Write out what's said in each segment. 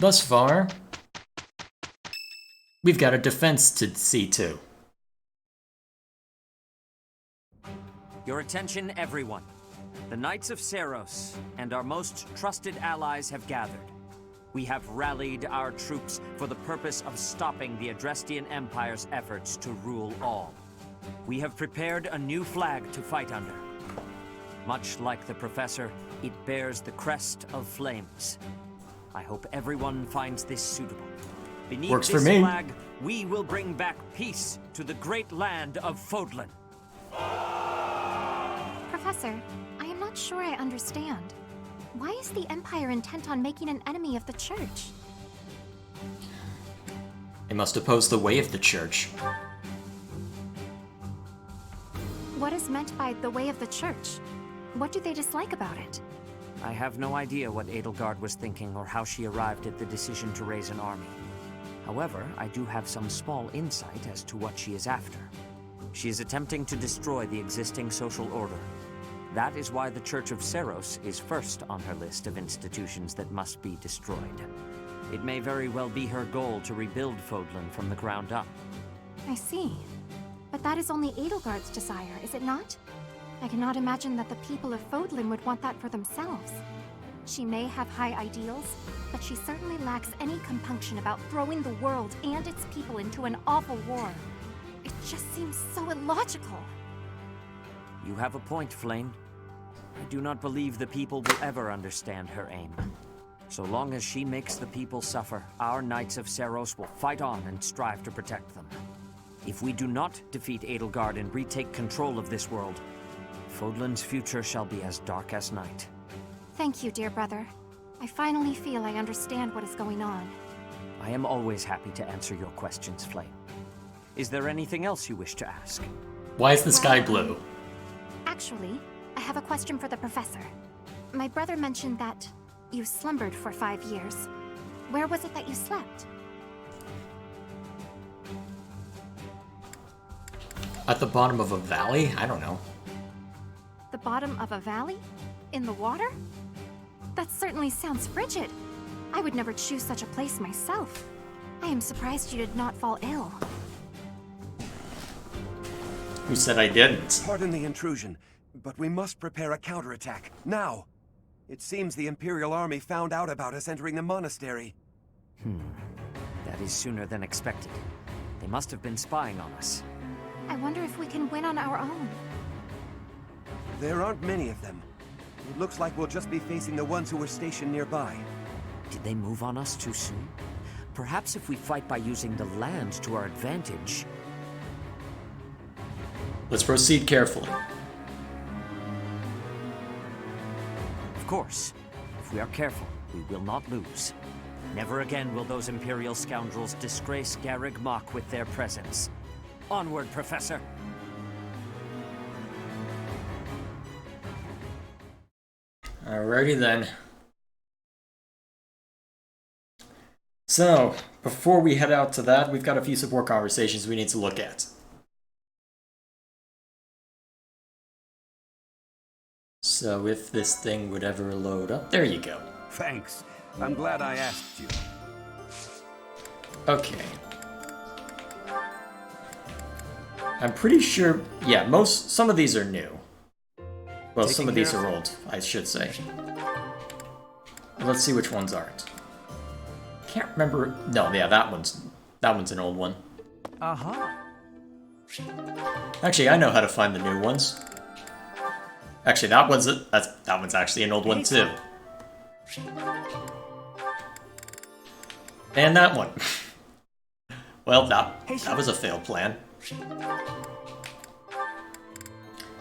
Thus far, we've got a defense to see to. Your attention, everyone. The Knights of Seiros and our most trusted allies have gathered. We have rallied our troops for the purpose of stopping the Adrestian Empire's efforts to rule all. We have prepared a new flag to fight under. Much like the Professor, it bears the crest of flames. I hope everyone finds this suitable. Beneath Works this for me. flag, we will bring back peace to the great land of Fodlan. Professor, I am not sure I understand. Why is the Empire intent on making an enemy of the Church? They must oppose the way of the Church. What is meant by the way of the Church? What do they dislike about it? I have no idea what Edelgard was thinking or how she arrived at the decision to raise an army. However, I do have some small insight as to what she is after. She is attempting to destroy the existing social order. That is why the Church of Seiros is first on her list of institutions that must be destroyed. It may very well be her goal to rebuild Fodlan from the ground up. I see. But that is only Edelgard's desire, is it not? I cannot imagine that the people of Fodlan would want that for themselves. She may have high ideals, but she certainly lacks any compunction about throwing the world and its people into an awful war. It just seems so illogical. You have a point, Flame. I do not believe the people will ever understand her aim. So long as she makes the people suffer, our Knights of Seiros will fight on and strive to protect them. If we do not defeat Edelgard and retake control of this world, Fodlan's future shall be as dark as night. Thank you, dear brother. I finally feel I understand what is going on. I am always happy to answer your questions, Flame. Is there anything else you wish to ask? Why is the sky blue? Actually, I have a question for the professor. My brother mentioned that you slumbered for 5 years. Where was it that you slept? At the bottom of a valley? I don't know. The bottom of a valley? In the water? That certainly sounds frigid. I would never choose such a place myself. I am surprised you did not fall ill. Who said I didn't? Pardon the intrusion, but we must prepare a counterattack, now! It seems the Imperial army found out about us entering the monastery. That is sooner than expected. They must have been spying on us. I wonder if we can win on our own. There aren't many of them. It looks like we'll just be facing the ones who were stationed nearby. Did they move on us too soon? Perhaps if we fight by using the land to our advantage... Let's proceed carefully. Of course. If we are careful, we will not lose. Never again will those Imperial scoundrels disgrace Gareg Mach with their presence. Onward, Professor! Alrighty then. So, before we head out to that, we've got a few support conversations we need to look at. So if this thing would ever load up, there you go. Thanks. I'm glad I asked you. Okay. I'm pretty sure, yeah, some of these are new. Well, some of these are old, I should say. Let's see which ones aren't. Can't remember. No, yeah, that one's an old one. Actually, I know how to find the new ones. Actually, that one's actually an old one too. And that one. Well, that was a failed plan.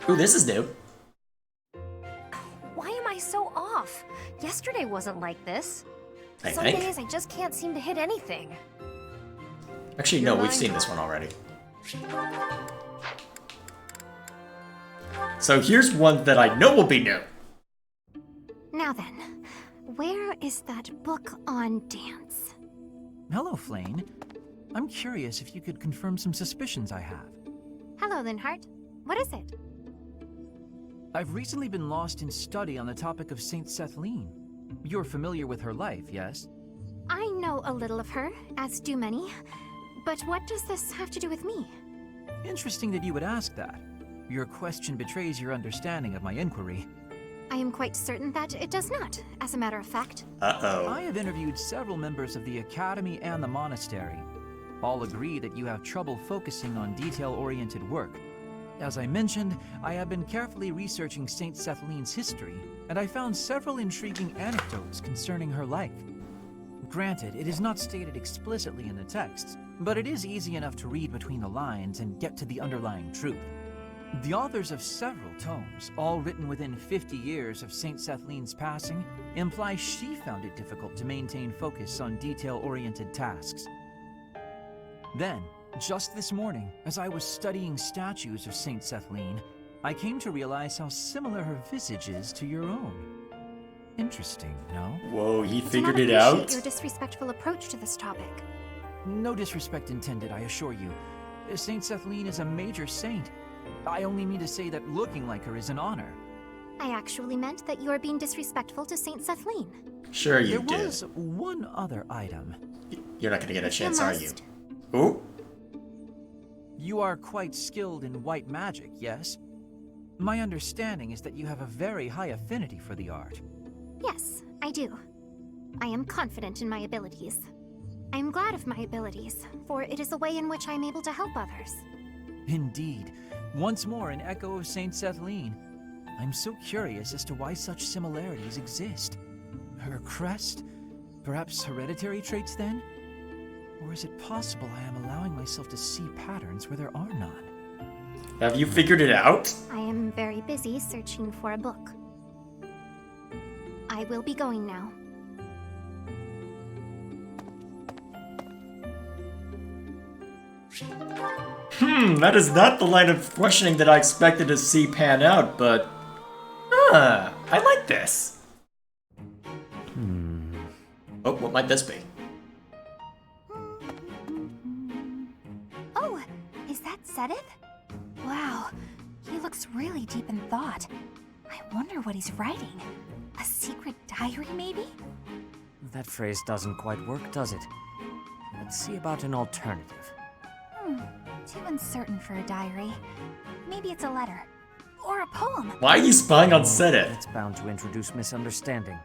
Ooh, this is new. Why am I so off? Yesterday wasn't like this. I Some think. days I just can't seem to hit anything. Actually, no, we've seen this one already. So here's one that I know will be new. Now then, where is that book on dance? Hello, Flane. I'm curious if you could confirm some suspicions I have. Hello, Linhart. What is it? I've recently been lost in study on the topic of Saint Sethlene. You're familiar with her life, yes? I know a little of her, as do many. But what does this have to do with me? Interesting that you would ask that. Your question betrays your understanding of my inquiry. I am quite certain that it does not, as a matter of fact. Uh-oh. I have interviewed several members of the Academy and the Monastery. All agree that you have trouble focusing on detail-oriented work. As I mentioned, I have been carefully researching Saint Sethleen's history, and I found several intriguing anecdotes concerning her life. Granted, it is not stated explicitly in the texts, but it is easy enough to read between the lines and get to the underlying truth. The authors of several tomes, all written within 50 years of Saint Sethleen's passing, imply she found it difficult to maintain focus on detail-oriented tasks. Then, just this morning, as I was studying statues of Saint Sethleen, I came to realize how similar her visage is to your own. Interesting, no? Whoa, he I figured it do not out? appreciate your disrespectful approach to this topic. No disrespect intended, I assure you. Saint Sethleen is a major saint. I only mean to say that looking like her is an honor. I actually meant that you are being disrespectful to Saint Sethleen. Sure you There did. was one other item. You're not gonna get a chance, are you? must. Ooh. You are quite skilled in white magic, yes? My understanding is that you have a very high affinity for the art. Yes, I do. I am confident in my abilities. I am glad of my abilities, for it is a way in which I am able to help others. Indeed. Once more an echo of Saint Sethleen. I'm so curious as to why such similarities exist. Her crest? Perhaps hereditary traits then? Or is it possible I am allowing myself to see patterns where there are none? Have you figured it out? I am very busy searching for a book. I will be going now. That is not the line of questioning that I expected to see pan out, but... I like this. Oh, what might this be? Oh, is that Sedith? Wow, he looks really deep in thought. I wonder what he's writing. A secret diary, maybe? That phrase doesn't quite work, does it? Let's see about an alternative. Too uncertain for a diary. Maybe it's a letter. Or a poem. Why are you spying on Sedith? It's bound to introduce misunderstanding.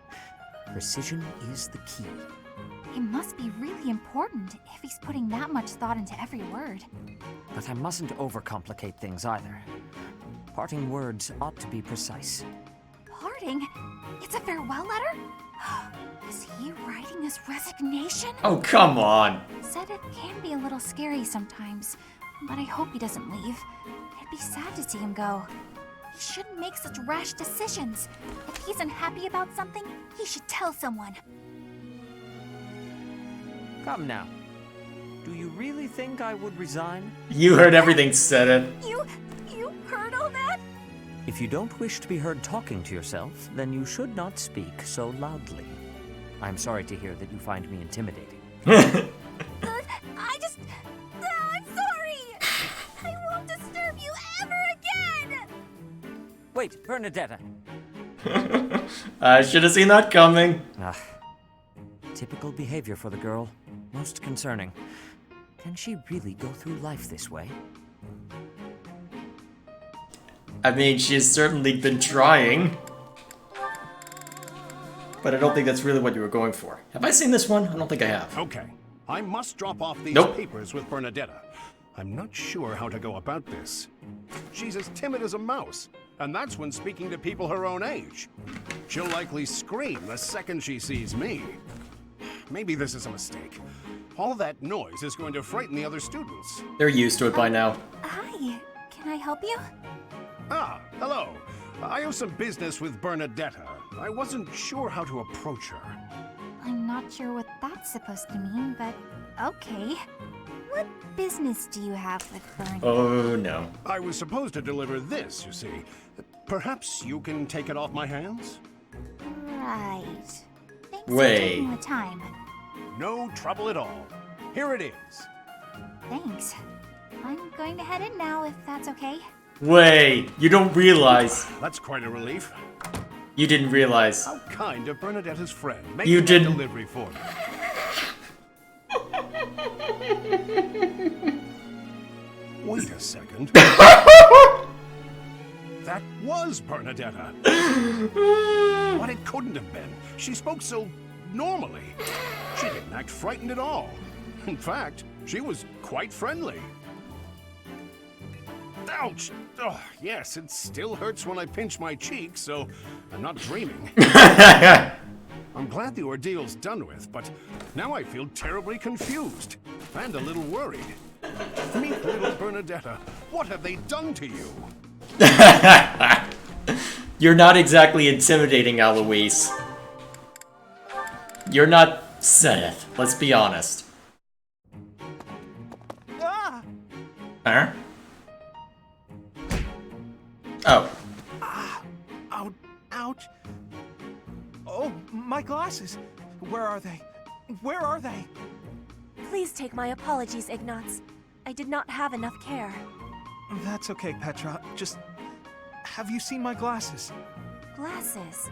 Precision is the key. It must be really important if he's putting that much thought into every word. But I mustn't overcomplicate things either. Parting words ought to be precise. Parting? It's a farewell letter? Is he writing his resignation? Oh, come on. Sedith can be a little scary sometimes, but I hope he doesn't leave. It'd be sad to see him go. He shouldn't make such rash decisions. If he's unhappy about something, he should tell someone. Come now. Do you really think I would resign? You heard everything, Sedith. You heard all that? If you don't wish to be heard talking to yourself, then you should not speak so loudly. I'm sorry to hear that you find me intimidating. I'm sorry! I won't disturb you ever again! Wait, Bernadetta! I should have seen that coming. Ah, typical behavior for the girl. Most concerning. Can she really go through life this way? I mean, she's certainly been trying. But I don't think that's really what you were going for. Have I seen this one? I don't think I have. Okay, I must drop off these Nope. papers with Bernadetta. I'm not sure how to go about this. She's as timid as a mouse, and that's when speaking to people her own age. She'll likely scream the second she sees me. Maybe this is a mistake. All that noise is going to frighten the other students. They're used to it by now. Hi, can I help you? Ah, hello. I have some business with Bernadetta. I wasn't sure how to approach her. I'm not sure what that's supposed to mean, but okay. What business do you have with Bernie? Oh, no. I was supposed to deliver this, you see. Perhaps you can take it off my hands? Right. Thanks Wait. for taking the time. No trouble at all. Here it is. Thanks. I'm going to head in now, if that's okay. Wait, you don't realize. That's quite a relief. You didn't realize. How kind of Bernadetta's friend You making that didn't- delivery for me. Wait a second. That was Bernadetta. But it couldn't have been. She spoke so normally. She didn't act frightened at all. In fact, she was quite friendly. Ouch! Oh, yes, it still hurts when I pinch my cheek, so I'm not dreaming. I'm glad the ordeal's done with, but now I feel terribly confused and a little worried. Meet little Bernadetta. What have they done to you? You're not exactly intimidating, Eloise. You're not Seth, let's be honest. Ah! Huh? Oh. Ouch. Oh, my glasses. Where are they? Where are they? Please take my apologies, Ignatz. I did not have enough care. That's okay, Petra. Just... have you seen my glasses? Glasses?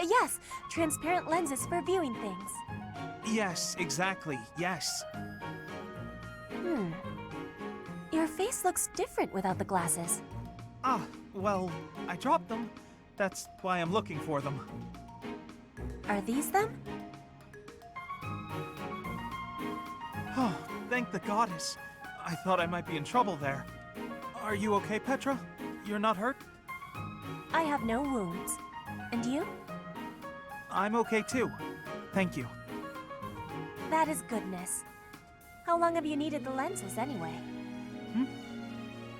Yes. Transparent lenses for viewing things. Yes, exactly. Yes. Your face looks different without the glasses. Ah, well, I dropped them. That's why I'm looking for them. Are these them? Oh, thank the goddess. I thought I might be in trouble there. Are you okay, Petra? You're not hurt? I have no wounds. And you? I'm okay too. Thank you. That is goodness. How long have you needed the lenses anyway?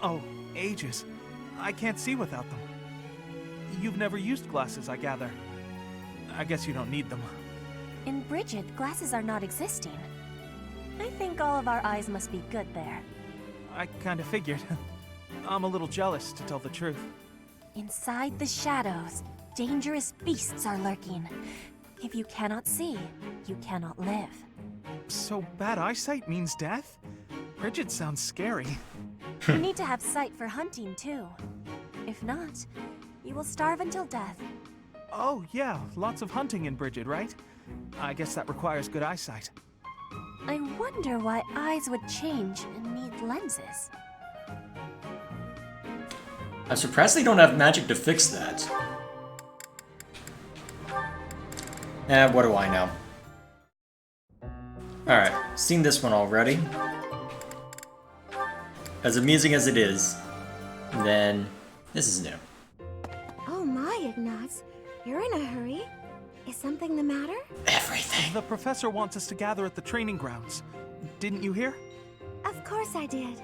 Oh, ages. I can't see without them. You've never used glasses, I gather. I guess you don't need them. In Bridget, glasses are not existing. I think all of our eyes must be good there. I kinda figured. I'm a little jealous, to tell the truth. Inside the shadows, dangerous beasts are lurking. If you cannot see, you cannot live. So bad eyesight means death? Bridget sounds scary. You need to have sight for hunting, too. If not, you will starve until death. Oh, yeah, lots of hunting in Bridget, right? I guess that requires good eyesight. I wonder why eyes would change and need lenses. I'm surprised they don't have magic to fix that. What do I know? Alright, seen this one already. As amusing as it is, then this is new. Oh my, Ignatz. You're in a hurry. Is something the matter? Everything. The professor wants us to gather at the training grounds. Didn't you hear? Of course I did.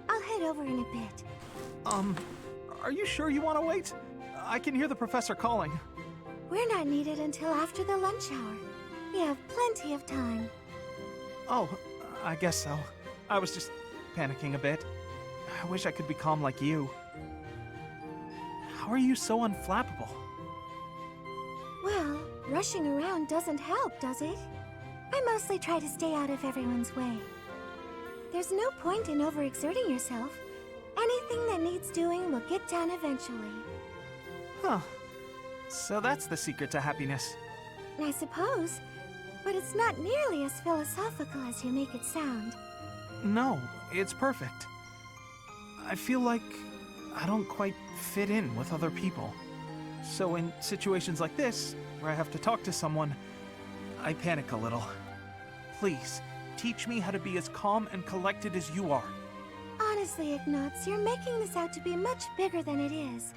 I'll head over in a bit. Are you sure you want to wait? I can hear the professor calling. We're not needed until after the lunch hour. We have plenty of time. Oh, I guess so. I was just panicking a bit. I wish I could be calm like you. How are you so unflappable? Well, rushing around doesn't help, does it? I mostly try to stay out of everyone's way. There's no point in overexerting yourself. Anything that needs doing will get done eventually. Huh. So that's the secret to happiness. I suppose. But it's not nearly as philosophical as you make it sound. No, it's perfect. I feel like I don't quite fit in with other people. So in situations like this, where I have to talk to someone, I panic a little. Please, teach me how to be as calm and collected as you are. Honestly, Ignatz, you're making this out to be much bigger than it is.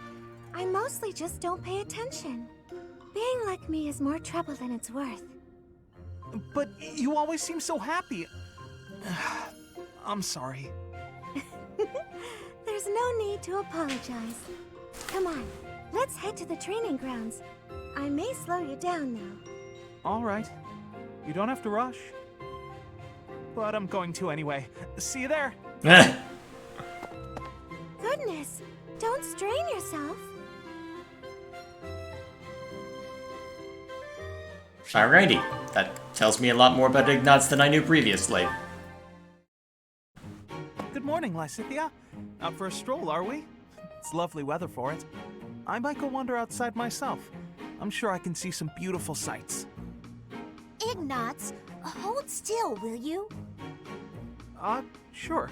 I mostly just don't pay attention. Being like me is more trouble than it's worth. But you always seem so happy. I'm sorry. There's no need to apologize. Come on, let's head to the training grounds. I may slow you down now. All right. You don't have to rush. But I'm going to anyway. See you there. Goodness, don't strain yourself. Alrighty, that tells me a lot more about Ignatz than I knew previously. Good morning, Lysithea. Out for a stroll, are we? It's lovely weather for it. I might go wander outside myself. I'm sure I can see some beautiful sights. Ignatz, hold still, will you? Sure.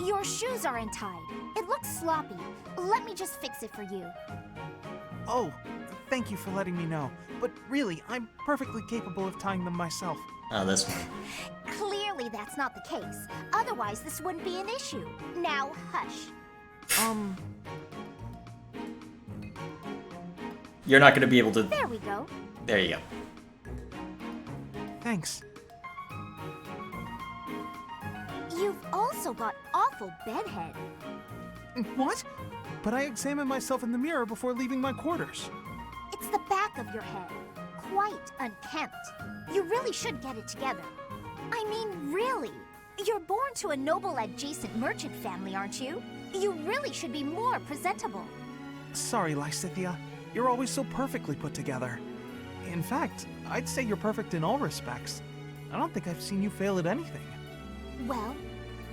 Your shoes are untied. It looks sloppy. Let me just fix it for you. Oh, thank you for letting me know. But really, I'm perfectly capable of tying them myself. Oh, this one. Clearly that's not the case. Otherwise, this wouldn't be an issue. Now, hush. You're not gonna be able to... There we go. There you go. Thanks. You've also got awful bedhead. What? But I examined myself in the mirror before leaving my quarters. It's the back of your head. Quite unkempt. You really should get it together. I mean, really. You're born to a noble adjacent merchant family, aren't you? You really should be more presentable. Sorry, Lysithea. You're always so perfectly put together. In fact, I'd say you're perfect in all respects. I don't think I've seen you fail at anything. Well,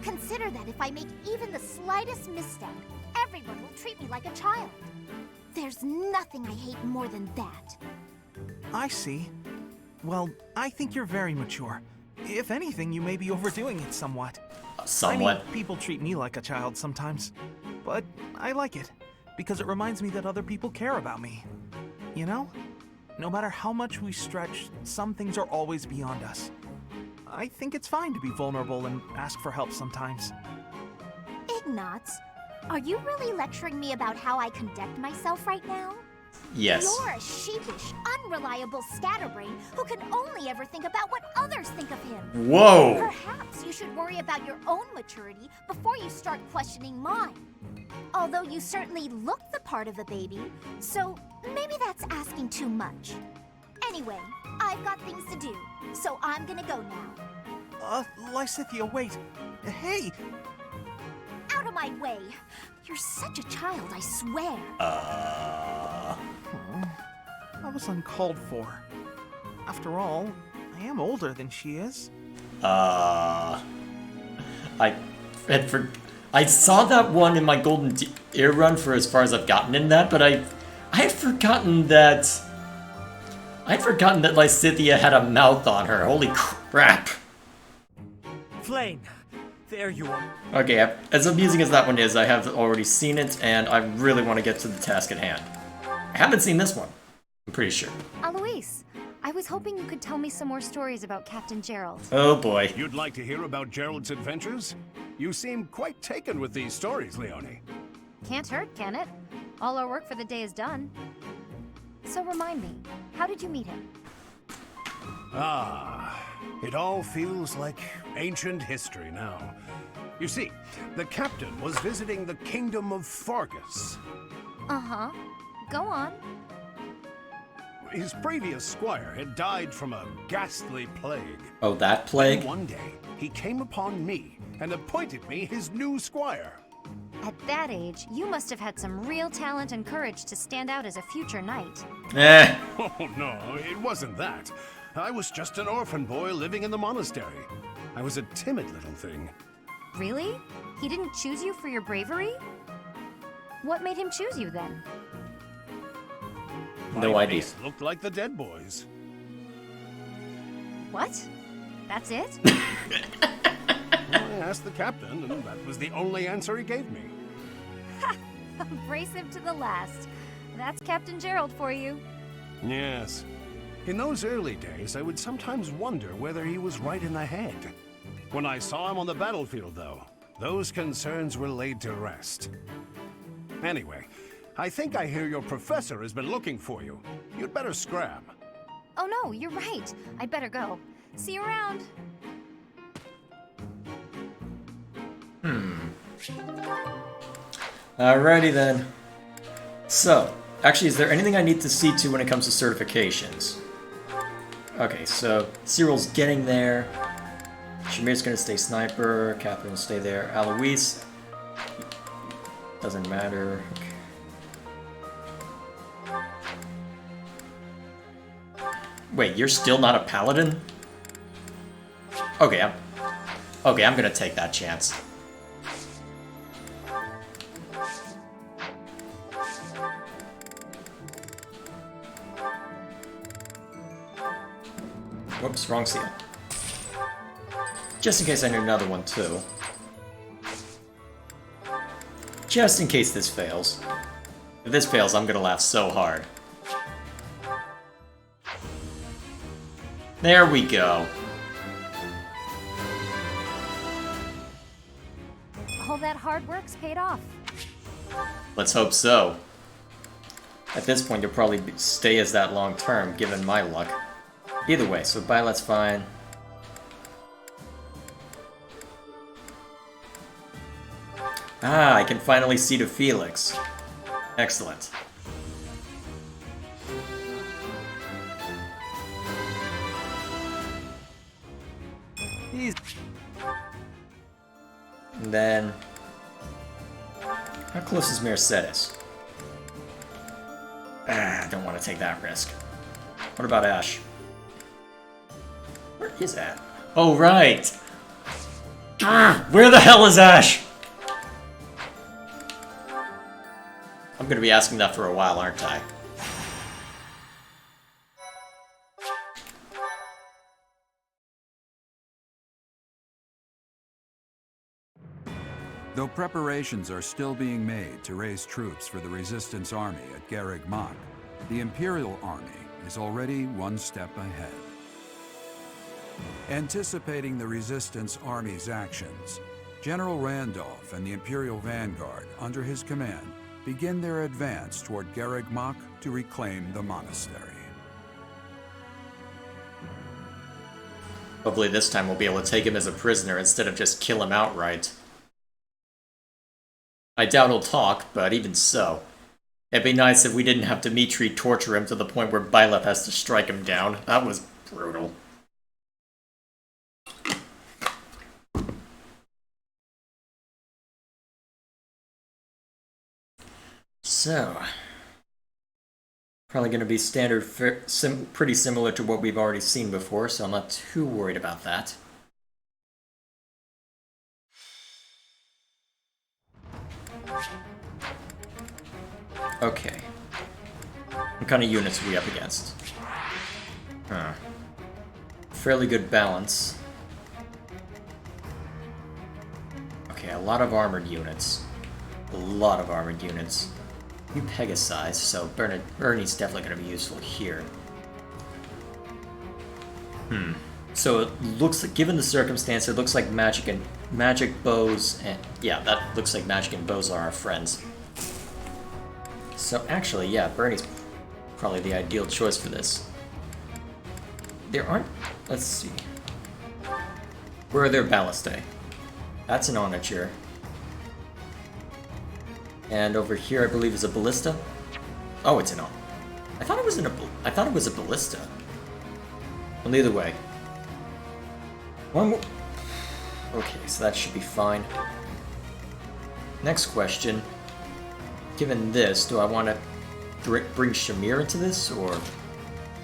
consider that if I make even the slightest misstep, everyone will treat me like a child. There's nothing I hate more than that. I see. Well, I think you're very mature. If anything, you may be overdoing it somewhat. Somewhat. I mean, people treat me like a child sometimes. But I like it, because it reminds me that other people care about me. You know? No matter how much we stretch, some things are always beyond us. I think it's fine to be vulnerable and ask for help sometimes. Ignatz, are you really lecturing me about how I conduct myself right now? Yes. You're a sheepish, unreliable scatterbrain who can only ever think about what others think of him. Whoa! Perhaps you should worry about your own maturity before you start questioning mine. Although you certainly look the part of a baby, so maybe that's asking too much. Anyway, I've got things to do, so I'm gonna go now. Lysithea, wait. Hey! Out of my way! You're such a child, I swear. That was uncalled for. After all, I am older than she is. I saw that one in my Golden Ear run for as far as I've gotten in that, but I had forgotten that Lysithea had a mouth on her. Holy crap. Flame, there you are. Okay, as amusing as that one is, I have already seen it, and I really want to get to the task at hand. I haven't seen this one, I'm pretty sure. Alois, I was hoping you could tell me some more stories about Captain Gerald. Oh boy. You'd like to hear about Gerald's adventures? You seem quite taken with these stories, Leone. Can't hurt, can it? All our work for the day is done. So remind me, how did you meet him? It all feels like ancient history now. You see, the captain was visiting the kingdom of Fargus. Uh-huh. Go on. His previous squire had died from a ghastly plague. Oh, that plague? One day, he came upon me and appointed me his new squire. At that age, you must have had some real talent and courage to stand out as a future knight. Oh, no, it wasn't that. I was just an orphan boy living in the monastery. I was a timid little thing. Really? He didn't choose you for your bravery? What made him choose you then? No My idea. face looked like the dead boys. What? That's it? I asked the captain, and that was the only answer he gave me. Abrasive to the last. That's Captain Gerald for you. Yes. In those early days, I would sometimes wonder whether he was right in the head. When I saw him on the battlefield, though, those concerns were laid to rest. Anyway, I think I hear your professor has been looking for you. You'd better scram. Oh no, you're right. I'd better go. See you around. Alrighty then. So, actually, is there anything I need to see to when it comes to certifications? Okay, so Cyril's getting there. Shamir's gonna stay sniper. Catherine will stay there. Alois doesn't matter. Wait, you're still not a paladin? Okay, I'm gonna take that chance. Whoops, wrong seal. Just in case I need another one, too. Just in case this fails. If this fails, I'm gonna laugh so hard. There we go. All that hard work's paid off. Let's hope so. At this point, you'll probably stay as that long term, given my luck. Either way, so Violet's fine. Ah, I can finally see to Felix. Excellent. And then... how close is Mercedes? Ah, I don't want to take that risk. What about Ash? Where is Ash? Oh, right! Where the hell is Ash? I'm gonna be asking that for a while, aren't I? Though preparations are still being made to raise troops for the Resistance Army at Gareg Mach, the Imperial Army is already one step ahead. Anticipating the Resistance Army's actions, General Randolph and the Imperial Vanguard, under his command, begin their advance toward Gareg Mach to reclaim the monastery. Hopefully this time we'll be able to take him as a prisoner instead of just kill him outright. I doubt he'll talk, but even so. It'd be nice if we didn't have Dimitri torture him to the point where Byleth has to strike him down. That was brutal. So... probably going to be standard, pretty similar to what we've already seen before, so I'm not too worried about that. Okay. What kind of units are we up against? Huh. Fairly good balance. Okay, a lot of armored units. A lot of armored units. You Pegasi, so Bernie's definitely going to be useful here. So it looks like, given the circumstance, it looks like magic bows, and yeah, that looks like magic and bows are our friends. So actually, yeah, Bernie's probably the ideal choice for this. There aren't... let's see. Where are their ballistae? That's an onager. And over here, I believe, is a ballista. Oh, it's an on. I thought it was a ballista. Well, either way. One more. Okay, so that should be fine. Next question. Given this, do I want to bring Shamir into this, or...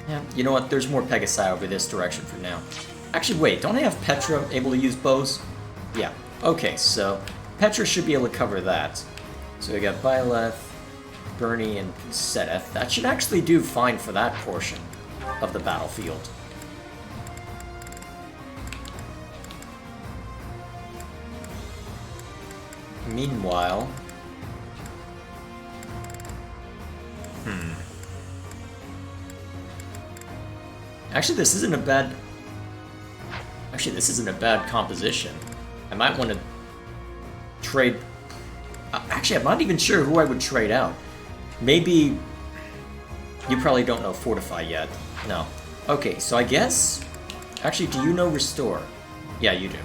yeah, you know what? There's more Pegasi over this direction for now. Actually, wait, don't I have Petra able to use bows? Yeah. Okay, so Petra should be able to cover that. So we got Byleth, Bernie, and Sedeth. That should actually do fine for that portion of the battlefield. Meanwhile... Actually, this isn't a bad... actually, this isn't a bad composition. I might want to trade... actually, I'm not even sure who I would trade out. Maybe... you probably don't know Fortify yet. No. Okay, so I guess... actually, do you know Restore? Yeah, you do.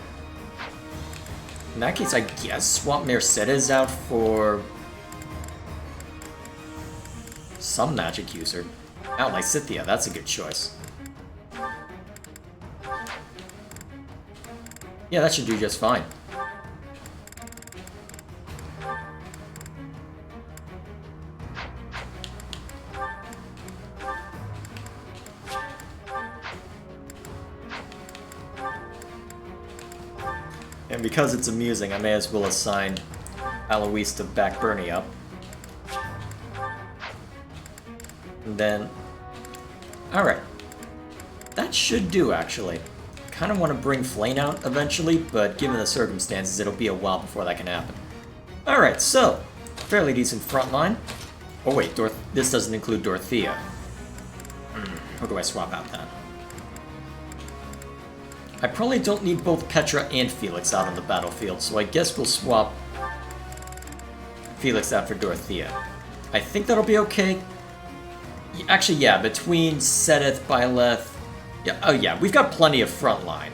In that case, I guess swap Mercedes out for... some magic user. Oh, Lysithea, that's a good choice. Yeah, that should do just fine. And because it's amusing, I may as well assign Alois to back Bernie up. And then... alright. That should do, actually. kind of want to bring Flame out eventually, but given the circumstances, it'll be a while before that can happen. Alright, so, fairly decent front line. Oh wait, this doesn't include Dorothea. How do I swap out that? I probably don't need both Petra and Felix out on the battlefield, so I guess we'll swap Felix out for Dorothea. I think that'll be okay. Actually, yeah, between Sedith, Byleth... Yeah, oh yeah, we've got plenty of front line.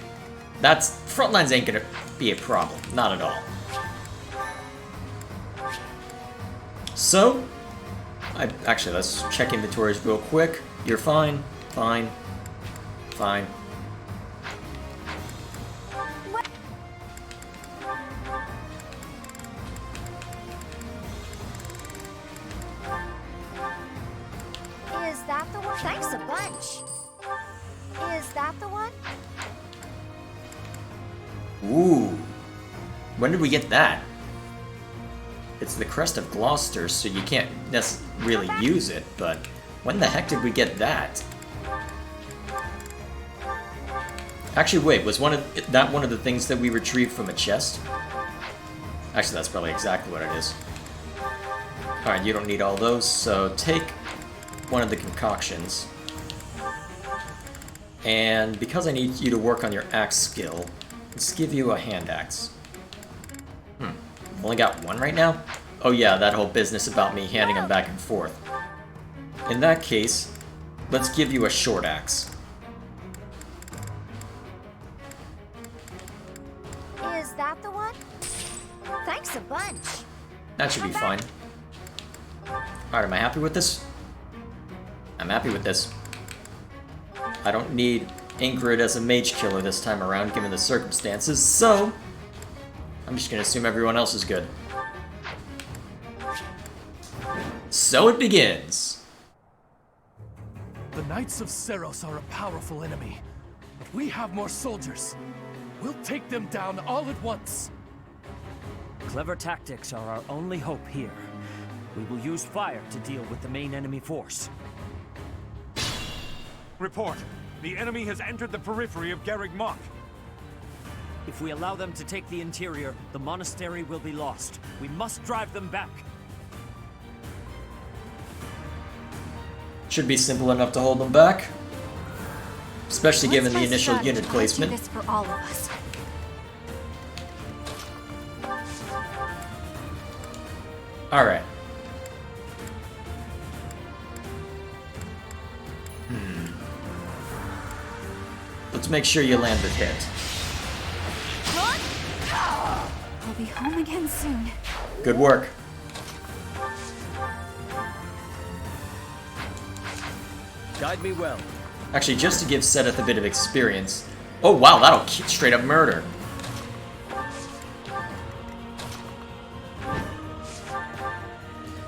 Front lines ain't gonna be a problem, not at all. So, actually, let's check inventories real quick. You're fine, fine, fine. Is that the one? Thanks a bunch. Is that the one? Ooh. When did we get that? It's the Crest of Gloucester, so you can't really use it, but when the heck did we get that? Actually, wait, was one of the things that we retrieved from a chest? Actually, that's probably exactly what it is. Alright, you don't need all those, so take one of the concoctions. And because I need you to work on your axe skill, let's give you a hand axe. I've only got one right now? Oh yeah, that whole business about me handing them back and forth. In that case, let's give you a short axe. Is that the one? Thanks a bunch. That should be fine. Alright, am I happy with this? I'm happy with this. I don't need Ingrid as a mage killer this time around, given the circumstances, so I'm just gonna assume everyone else is good. So it begins! The Knights of Seros are a powerful enemy, but we have more soldiers. We'll take them down all at once. Clever tactics are our only hope here. We will use fire to deal with the main enemy force. Report. The enemy has entered the periphery of Gareg Mach. If we allow them to take the interior, the monastery will be lost. We must drive them back. Should be simple enough to hold them back. Especially given the initial unit placement. Let's do this for all of us. Alright. Let's make sure you land the hit. I'll be home again soon. Good work. Guide me well. Actually, just to give Sedith a bit of experience. Oh wow, that'll straight up murder.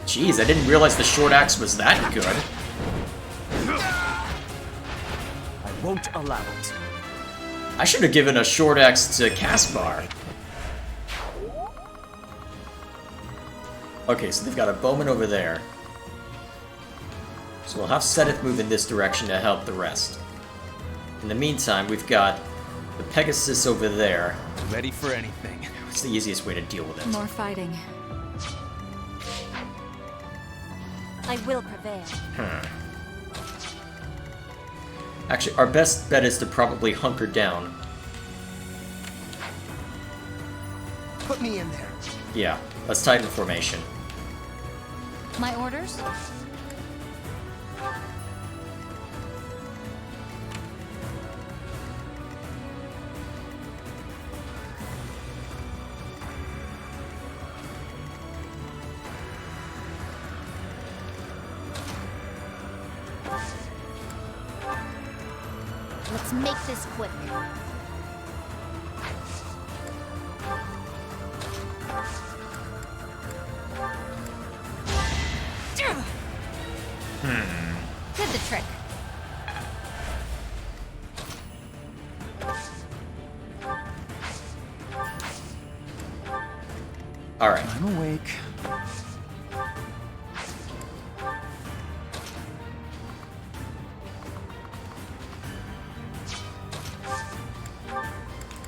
Jeez, I didn't realize the short axe was that good. I won't allow it. I should have given a short axe to Caspar. Okay, so they've got a bowman over there. So we'll have Sedith move in this direction to help the rest. In the meantime, we've got the Pegasus over there. Ready for anything. It's the easiest way to deal with it. More fighting. I will prevail. Actually, our best bet is to probably hunker down. Put me in there. Yeah, let's tighten formation. My orders? Let's make this quick. Did the trick. Alright. I'm awake.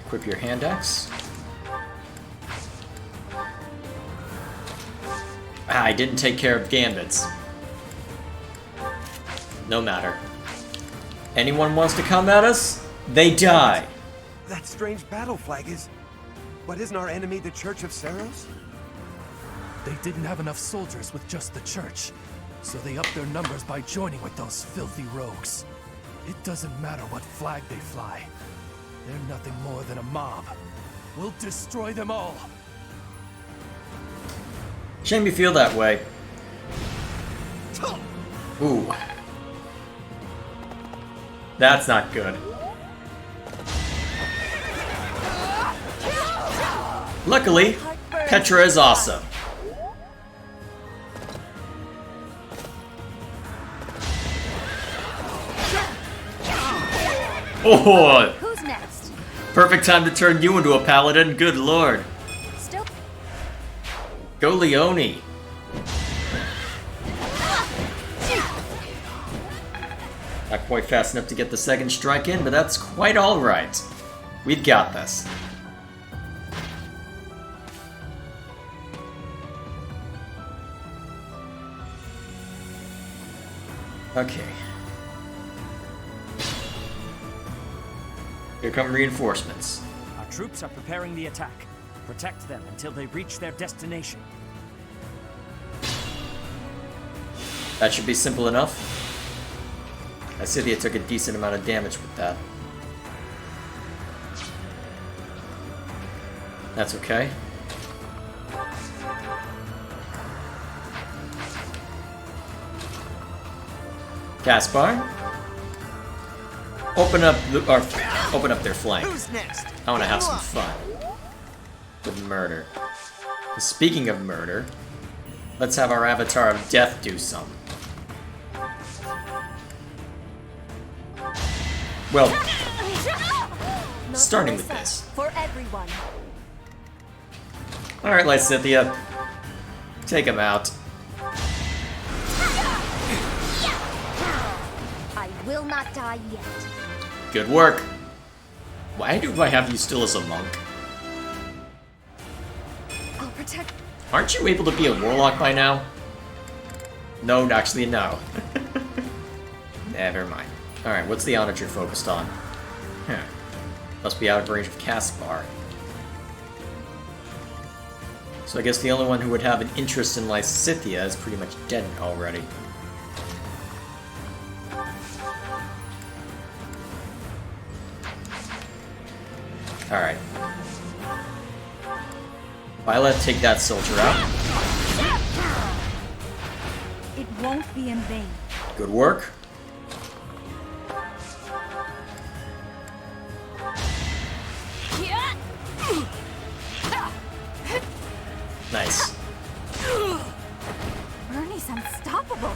Equip your hand axe. Ah, I didn't take care of gambits. No matter. Anyone wants to come at us? They die. That strange battle flag is... But isn't our enemy the Church of Seros? They didn't have enough soldiers with just the church, so they upped their numbers by joining with those filthy rogues. It doesn't matter what flag they fly. They're nothing more than a mob. We'll destroy them all. Shame you feel that way. Ooh. That's not good. Luckily, Petra is awesome. Oh! Who's next? Perfect time to turn you into a paladin, good lord. Still. Go Leone. Not quite fast enough to get the second strike in, but that's quite alright. We've got this. Okay. Here come reinforcements. Our troops are preparing the attack. Protect them until they reach their destination. That should be simple enough. Scythia took a decent amount of damage with that. That's okay. Caspar, open up their flank. Who's next? I want to have some fun with murder. Speaking of murder, let's have our Avatar of Death do some. Well, starting with this. For everyone. Alright, Lysithia. Take him out. I will not die yet. Good work. Why do I have you still as a monk? I'll protect. Aren't you able to be a warlock by now? No, actually, no. Never mind. Alright, what's the onager focused on? Huh. Must be out of range of Caspar. So I guess the only one who would have an interest in Lysithia is pretty much dead already. Alright. Violet, take that soldier out. It won't be in vain. Good work. Nice. Bernie's unstoppable.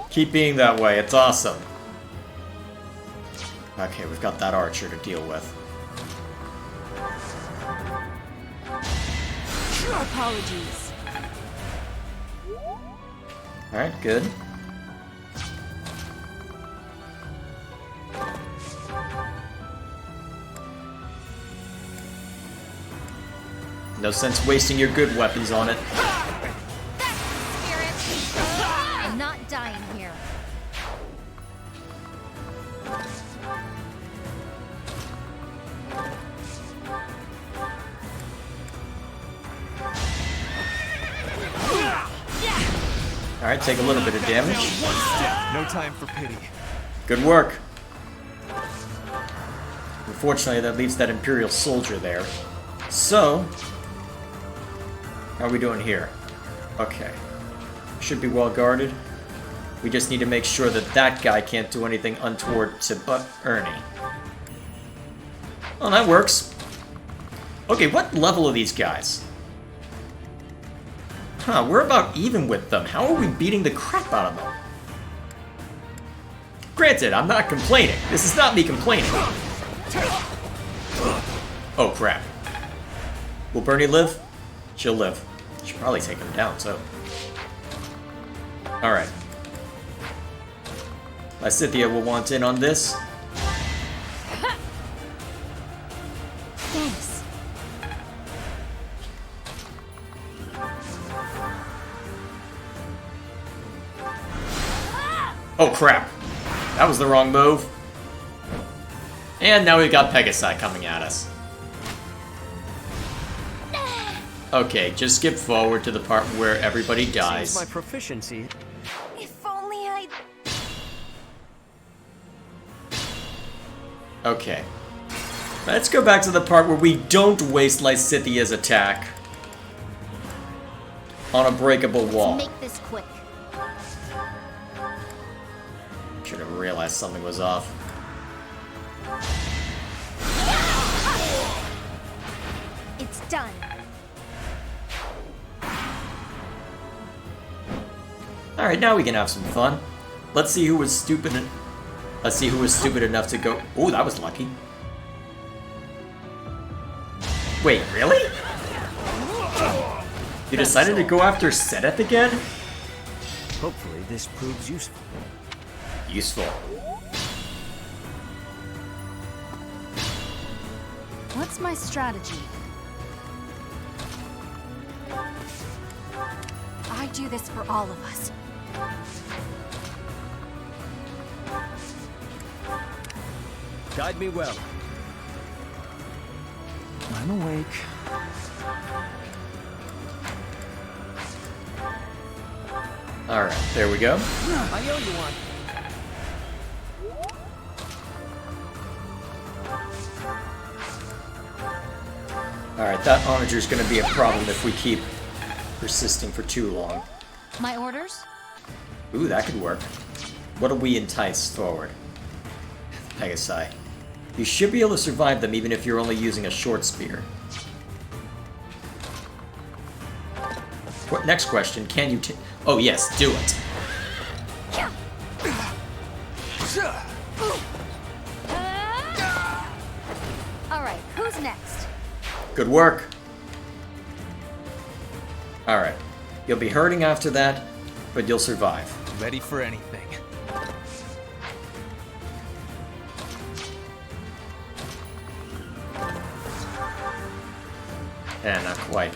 Keep being that way, it's awesome. Okay, we've got that archer to deal with. Apologies. Alright, good. No sense wasting your good weapons on it. I'm not dying here. Alright, take a little bit of damage. No time for pity. Good work. Unfortunately, that leaves that Imperial soldier there. So, how are we doing here? Okay. Should be well guarded. We just need to make sure that that guy can't do anything untoward to Ernie. Well, that works. Okay, what level are these guys? Huh, we're about even with them. How are we beating the crap out of them? Granted, I'm not complaining. This is not me complaining. Oh, crap. Will Bernie live? She'll live. Should probably take him down, too. Alright. Lysithia will want in on this. Thanks. Oh crap. That was the wrong move. And now we've got Pegasi coming at us. Okay, just skip forward to the part where everybody dies. Seems my proficiency. If only I... Okay. Let's go back to the part where we don't waste Lysithia's attack on a breakable wall. Let's make this quick. Should have realized something was off. It's done. Alright, now we can have some fun. Let's see who was stupid enough to go. Oh, that was lucky. Wait, really? You decided to go after Sedith again? Hopefully this proves useful. Useful. What's my strategy? I do this for all of us. Guide me well. I'm awake. Alright, there we go. I owe you one. Alright, that onager's gonna be a problem if we keep persisting for too long. My orders? Ooh, that could work. What'll we entice forward? Pegasi. You should be able to survive them even if you're only using a short spear. What next question? Can you oh yes, do it. Alright, who's next? Good work. Alright. You'll be hurting after that, but you'll survive. Ready for anything. Not quite.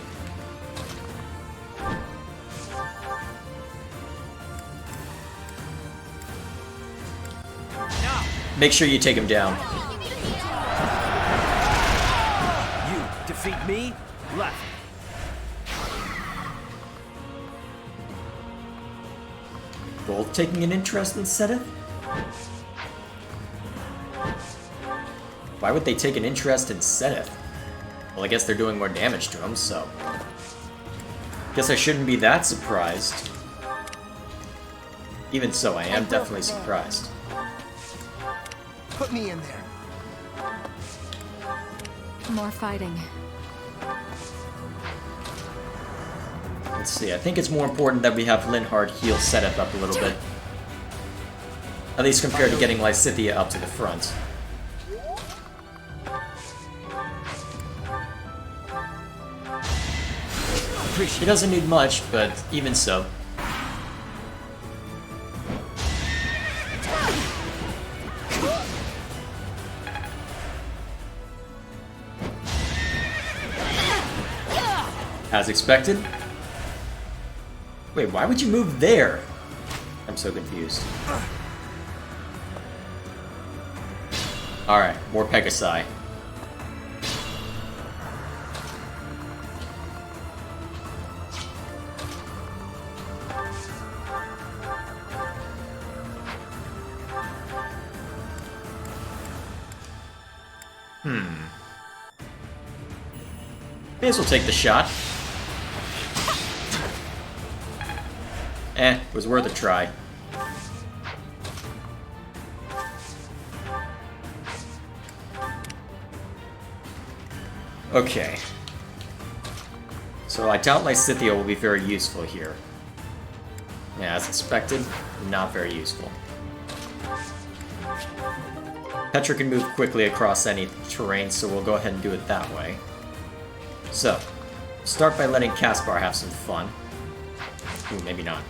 Make sure you take him down. You defeat me? Left. Both taking an interest in Sedith? Why would they take an interest in Sedith? Well, I guess they're doing more damage to him, so... Guess I shouldn't be that surprised. Even so, I am definitely surprised. Put me in there. More fighting. Let's see, I think it's more important that we have Linhard heal Sedith up a little bit. At least compared to getting Lysithia up to the front. He doesn't need much, but even so. As expected. Wait, why would you move there? I'm so confused. Alright, more Pegasi. May as well take the shot. Was worth a try. Okay. So I doubt Lysithia will be very useful here. Yeah, as expected, not very useful. Petra can move quickly across any terrain, so we'll go ahead and do it that way. So, start by letting Caspar have some fun. Ooh, maybe not.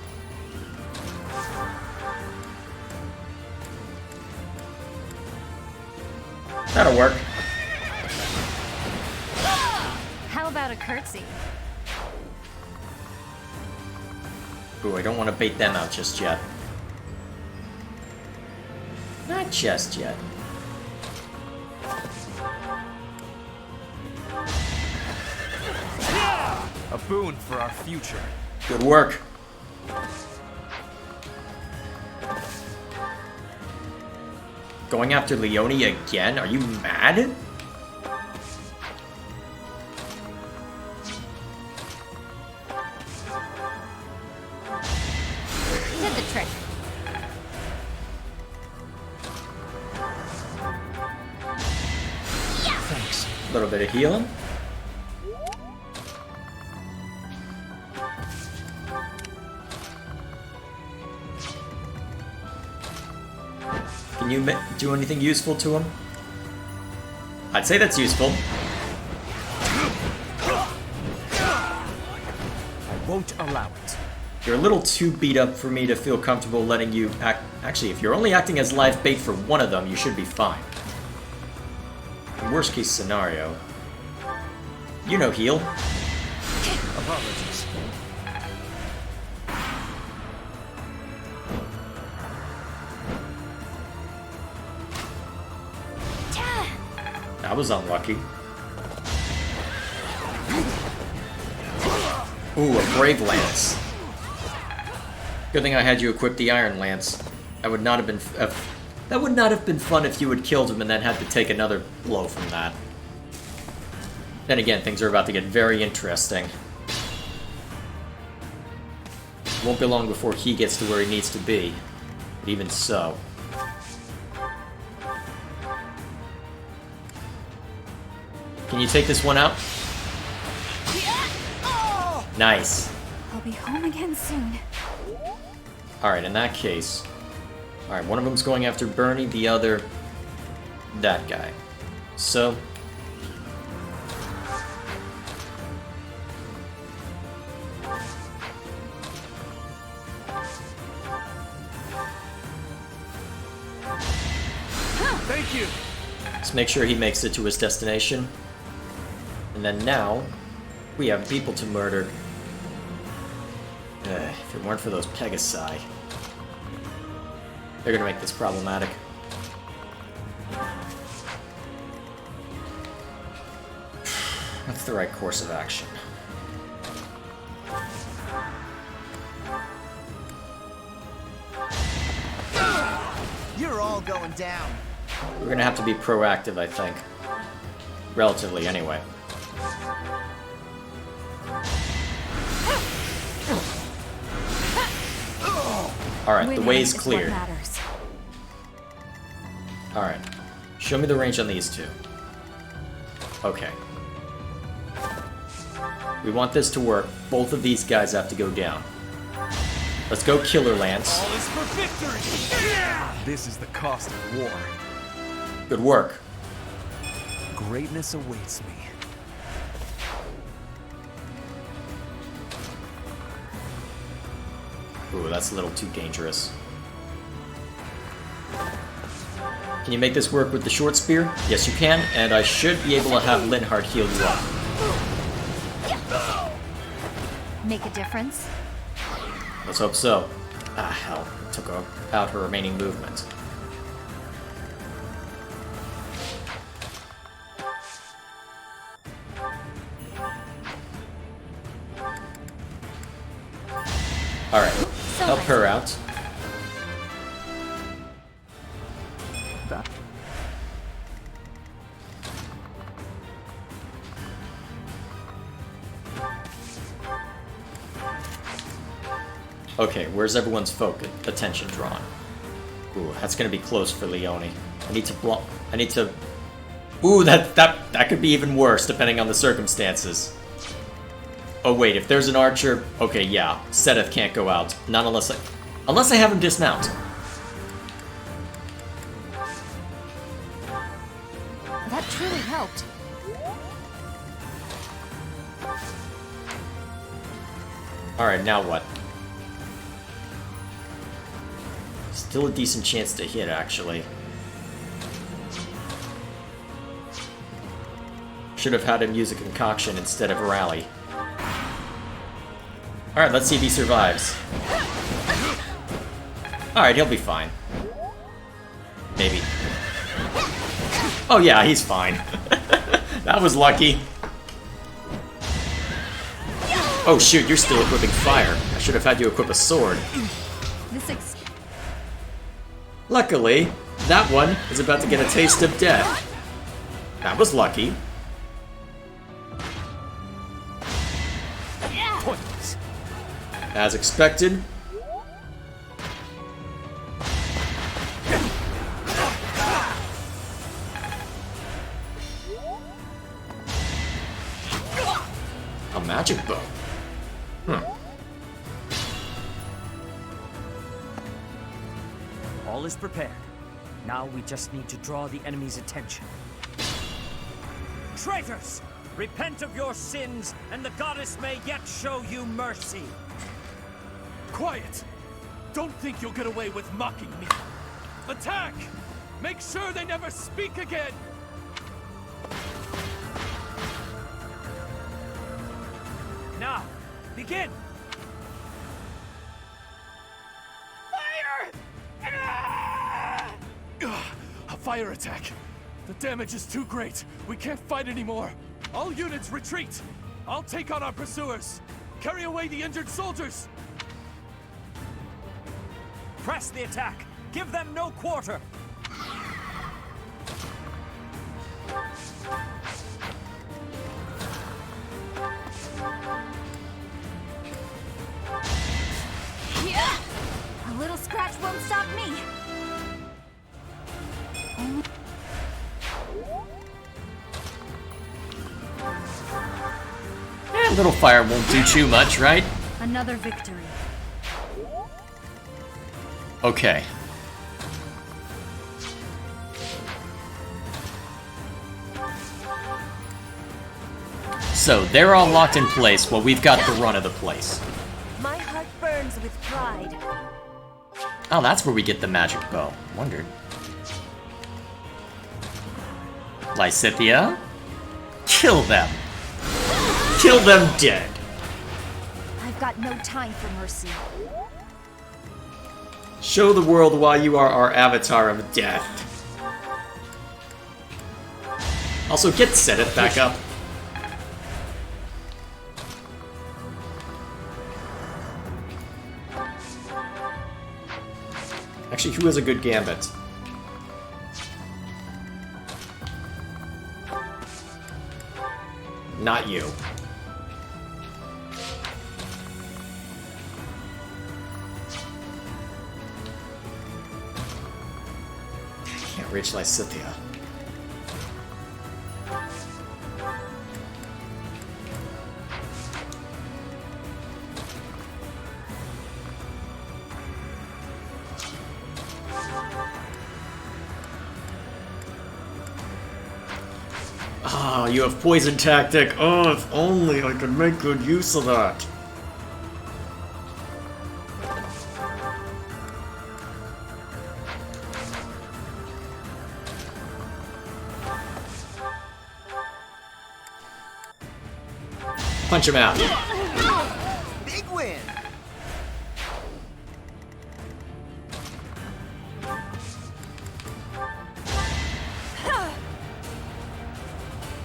That'll work. How about a curtsy? Ooh, I don't want to bait them out just yet. Not just yet. A boon for our future. Good work. Going after Leone again? Are you mad? Did the trick. Thanks. A little bit of healing. Can you do anything useful to him? I'd say that's useful. I won't allow it. You're a little too beat up for me to feel comfortable letting you act. Actually, if you're only acting as live bait for one of them, you should be fine. In worst case scenario, you know, heal. Apologies. That was unlucky. Ooh, a Brave Lance. Good thing I had you equip the Iron Lance. That would not have been fun if you had killed him and then had to take another blow from that. Then again, things are about to get very interesting. Won't be long before he gets to where he needs to be. But even so. Can you take this one out? Nice. I'll be home again soon. Alright, in that case... Alright, one of them's going after Bernie, the other... that guy. So... Thank you. let's make sure he makes it to his destination. And then now, we have people to murder. If it weren't for those Pegasi, they're gonna make this problematic. What's the right course of action? You're all going down. We're gonna have to be proactive, I think. Relatively, anyway. Alright, the way's clear. Alright. Show me the range on these two. Okay. We want this to work. Both of these guys have to go down. Let's go Killer Lance. All is for victory! This is the cost of war. Good work. Greatness awaits me. Ooh, that's a little too dangerous. Can you make this work with the short spear? Yes, you can, and I should be able to have Linhardt heal you up. Make a difference? Let's hope so. Ah, hell. Took out her remaining movement. Alright, help her out. Okay, where's everyone's focus, attention drawn? Ooh, that's gonna be close for Leone. I need to block. I need to. Ooh, that could be even worse depending on the circumstances. Oh wait, if there's an archer, okay, yeah, Sedith can't go out. Not unless I have him dismount. That truly helped. Alright, now what? Still a decent chance to hit, actually. Should have had him use a concoction instead of rally. Alright, let's see if he survives. Alright, he'll be fine. Maybe. Oh yeah, he's fine. That was lucky. Oh shoot, you're still equipping fire. I should have had you equip a sword. Luckily, that one is about to get a taste of death. That was lucky. As expected. A magic bow. All is prepared. Now we just need to draw the enemy's attention. Traitors! Repent of your sins, and the goddess may yet show you mercy. Quiet! Don't think you'll get away with mocking me. Attack! Make sure they never speak again! Now, begin! A fire attack! The damage is too great. We can't fight anymore. All units retreat! I'll take on our pursuers! Carry away the injured soldiers! Press the attack! Give them no quarter! A little scratch won't stop me. A little fire won't do too much, right? Another victory. Okay. So, they're all locked in place while we've got the run of the place. My heart burns with pride. Oh, that's where we get the magic bow. Wondered. Lysithea? Kill them. Kill them dead. I've got no time for mercy. Show the world why you are our avatar of death. Also, get Set back up. Actually, who has a good gambit? Not you. Can't reach Lysithea. Ah, you have poison tactic. Oh, if only I could make good use of that. Punch him out. Big win!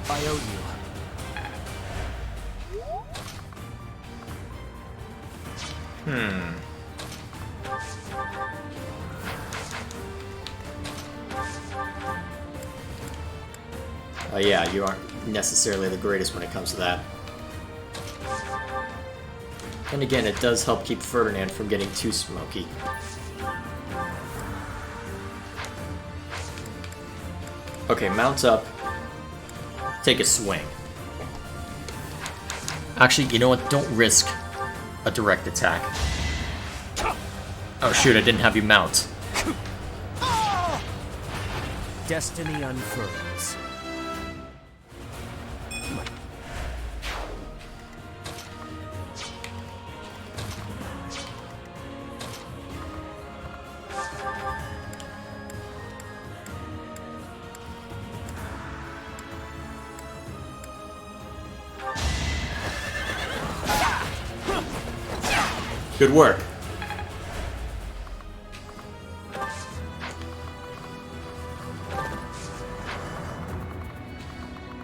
I owe you. Oh yeah, you aren't necessarily the greatest when it comes to that. And again, it does help keep Ferdinand from getting too smoky. Okay, mount up. Take a swing. Actually, you know what? Don't risk a direct attack. Oh shoot, I didn't have you mount. Destiny unfurls. Good work.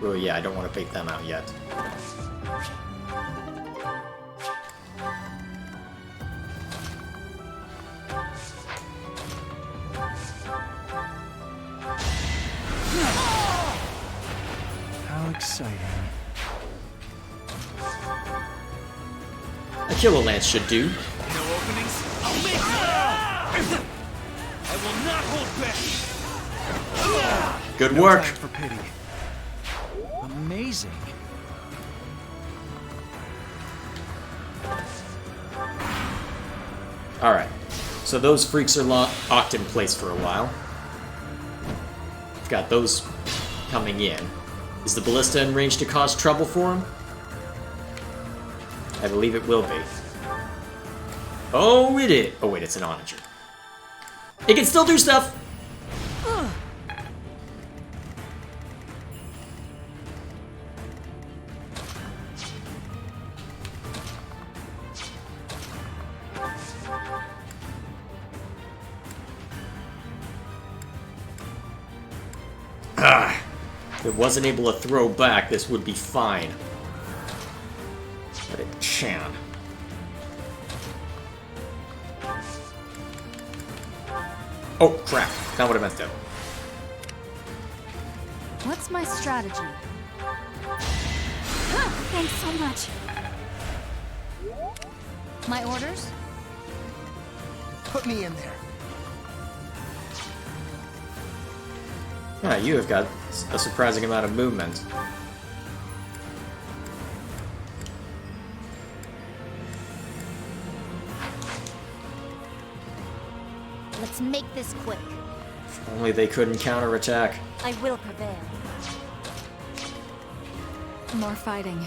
Oh yeah, I don't want to bait them out yet. How exciting. A killer lance should do. No openings? I'll make it! I will not hold back! Good No work. time for pity. Amazing. Alright. So those freaks are locked in place for a while. We've got those coming in. Is the ballista in range to cause trouble for him? I believe it will be. Oh, it is. Oh, wait, it's an onager. It can still do stuff! If it wasn't able to throw back, this would be fine. But it can. Oh, crap. Not what I meant, though. What's my strategy? Thanks so much. My orders? Put me in there. Ah, you have got a surprising amount of movement. Let's make this quick. If only they couldn't counterattack. I will prevail. More fighting.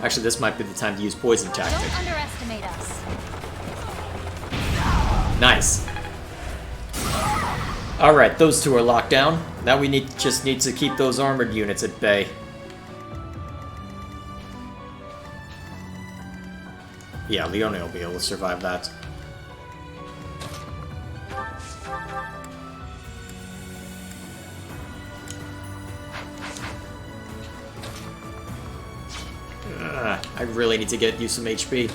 Actually, this might be the time to use poison tactic. Don't underestimate us. Nice. Alright, those two are locked down. Now we just need to keep those armored units at bay. Yeah, Leone will be able to survive that. I really need to get you some HP.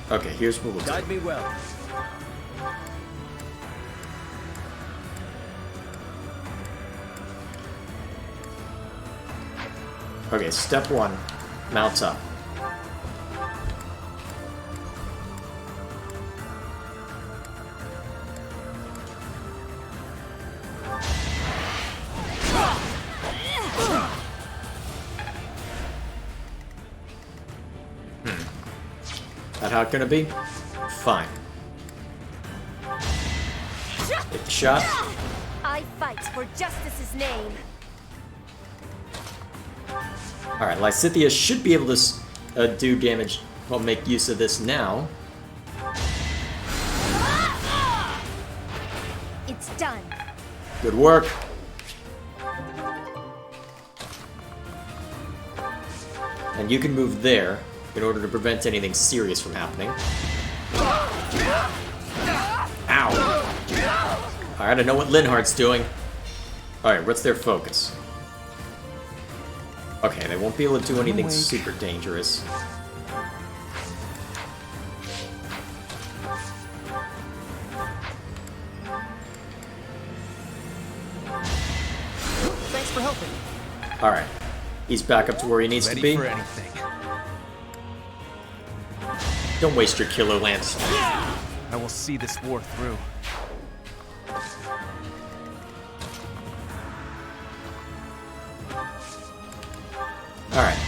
Okay, here's what we'll do. Guide me well. Okay, step one, mount up. That how it's gonna be? Fine. Take the shot. I fight for justice's name. Alright, Lysithea should be able to do damage, well, make use of this now. It's done. Good work. And you can move there in order to prevent anything serious from happening. Ow! Alright, I know what Linhardt's doing. Alright, what's their focus? Okay, they won't be able to do anything super dangerous. Thanks for helping. Alright. He's back up to where he needs to be. Ready for anything. Don't waste your killer lance. I will see this war through. Alright.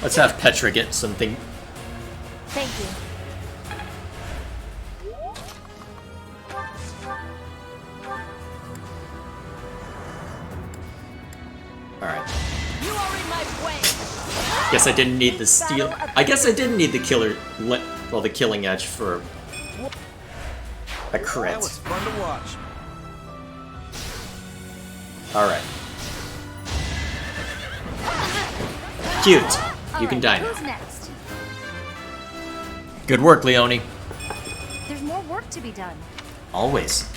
Let's have Petra get something. Thank you. Alright. You are in my way. Guess I didn't need the steel. I guess I didn't need the the killing edge for a crit. That was fun to watch. Alright. Cute. You can die now. Who's next? Good work, Leone. There's more work to be done. Always.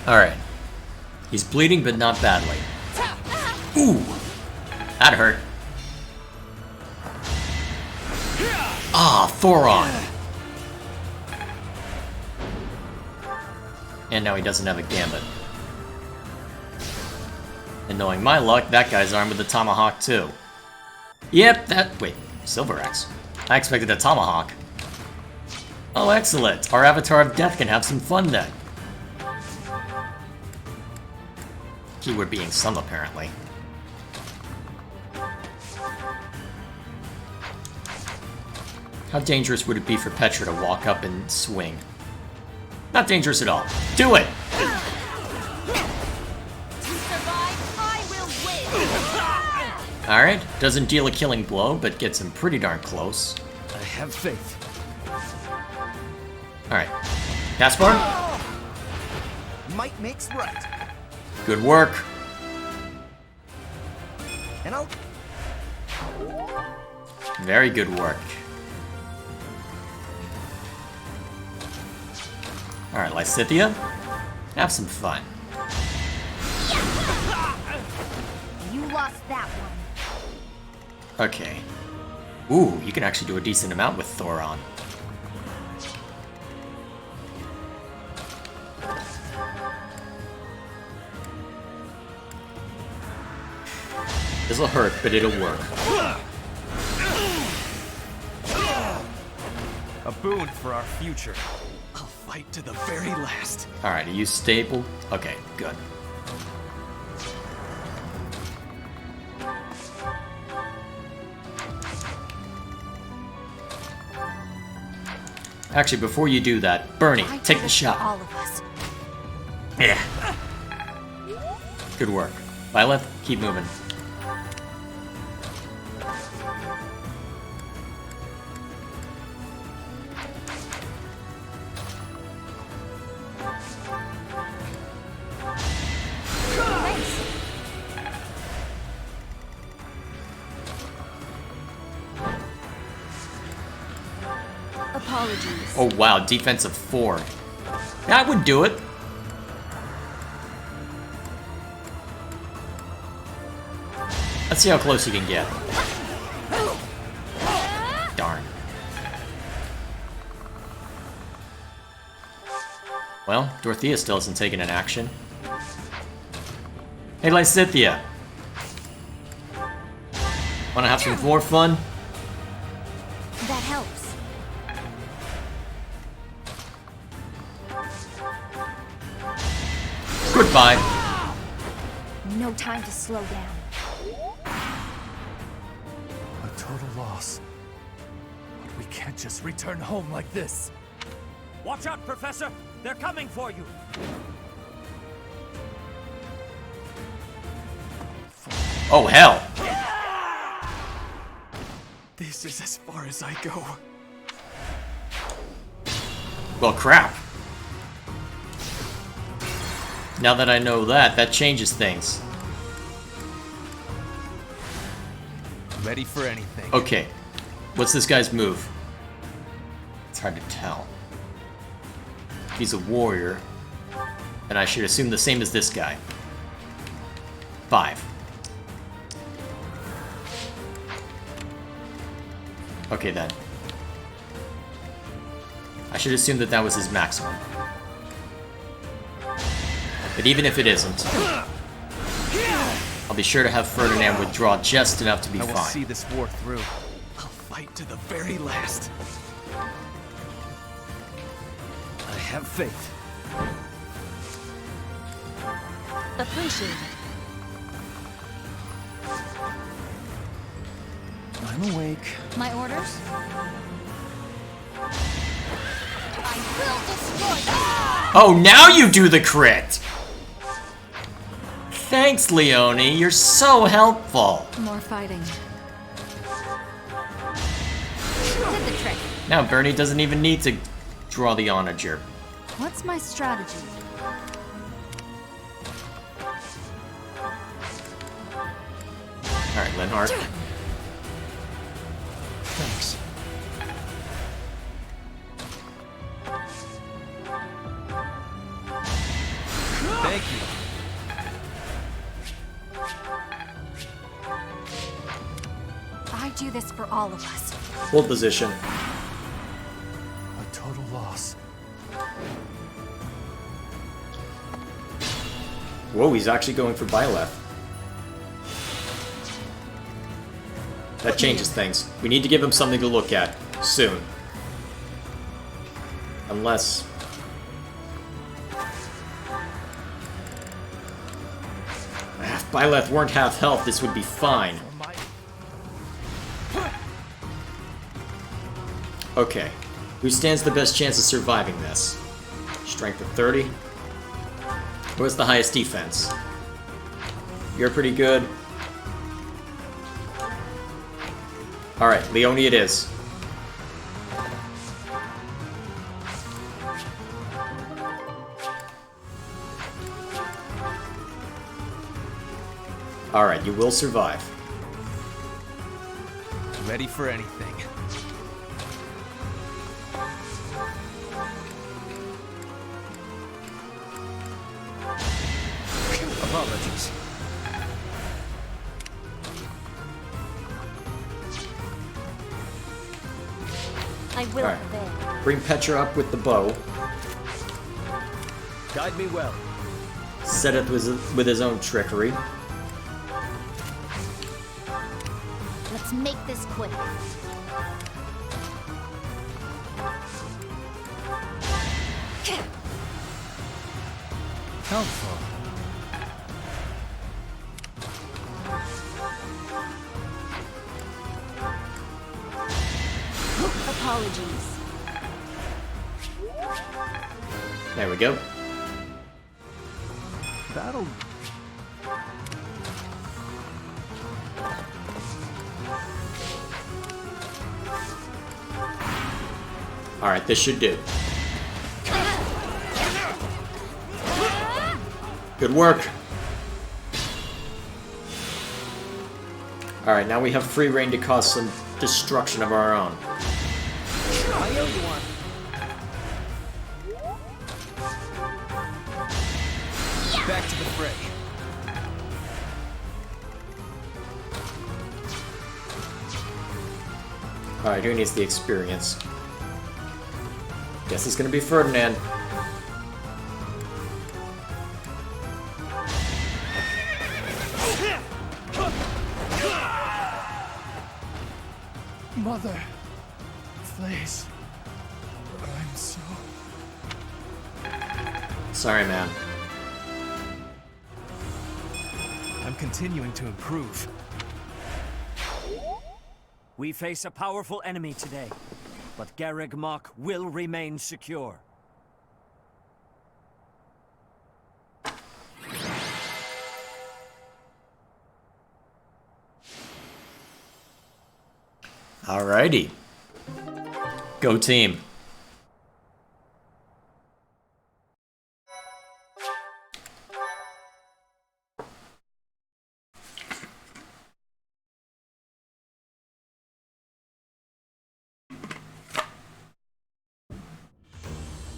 Alright. He's bleeding, but not badly. Ooh! That hurt. Ah, Thoron! And now he doesn't have a gambit. And knowing my luck, that guy's armed with a tomahawk too. Yep, wait, Silver Axe. I expected a tomahawk. Oh, excellent. Our Avatar of Death can have some fun then. Keyword being some, apparently. How dangerous would it be for Petra to walk up and swing? Not dangerous at all. Do it! Alright, doesn't deal a killing blow, but gets him pretty darn close. I have faith. Alright. Gaspar? Might makes right. Good work. And I'll... Very good work. Alright, Lysithea. Have some fun. You lost that one. Okay. Ooh, you can actually do a decent amount with Thoron. This'll hurt, but it'll work. A boon for our future. I'll fight to the very last. Alright, are you stable? Okay, good. Actually, before you do that, Bernie, take the shot. All of us. Yeah. Good work. Violet, keep moving. Apologies. Oh wow, defense of 4. That would do it. Let's see how close you can get. Darn. Well, Dorothea still hasn't taken an action. Hey, Lysithea. Wanna have some more fun? That helps. Goodbye. No time to slow down. A total loss. But we can't just return home like this. Watch out, Professor! They're coming for you! Oh, hell. This is as far as I go. Well, crap. Now that I know that, that changes things. Ready for anything. Okay. What's this guy's move? It's hard to tell. He's a warrior. And I should assume the same as this guy. 5. Okay then. I should assume that that was his maximum. But even if it isn't, I'll be sure to have Ferdinand withdraw just enough to be I will fine. see this war through. I'll fight to the very last. I have faith. Appreciate it. I'm awake. My orders? I will destroy you! Oh, now you do the crit! Thanks, Leone. You're so helpful. More fighting. Did the trick. Now Bernie doesn't even need to draw the onager. What's my strategy? Alright, Linhardt. Thanks. Thank you. I do this for all of us. Hold position. A total loss. Whoa, he's actually going for Byleth. That changes things. We need to give him something to look at. Soon. Unless... If Byleth weren't half health, this would be fine. Okay. Who stands the best chance of surviving this? Strength of 30? What's the highest defense? You're pretty good. Alright, Leone it is. Alright, you will survive. Ready for anything. Apologies. I will Alright. obey. Bring Petra up with the bow. Guide me well. Set it with his own trickery. Let's make this quick. Helpful. Apologies. There we go. That'll... Alright, this should do. Good work. Alright, now we have free reign to cause some destruction of our own. I owe you one. Back to the fray. Alright, who needs the experience? Guess it's gonna be Ferdinand. Mother, please. I'm so... Sorry, man. I'm continuing to improve. We face a powerful enemy today, but Gareg Mach will remain secure. Alrighty. Go team.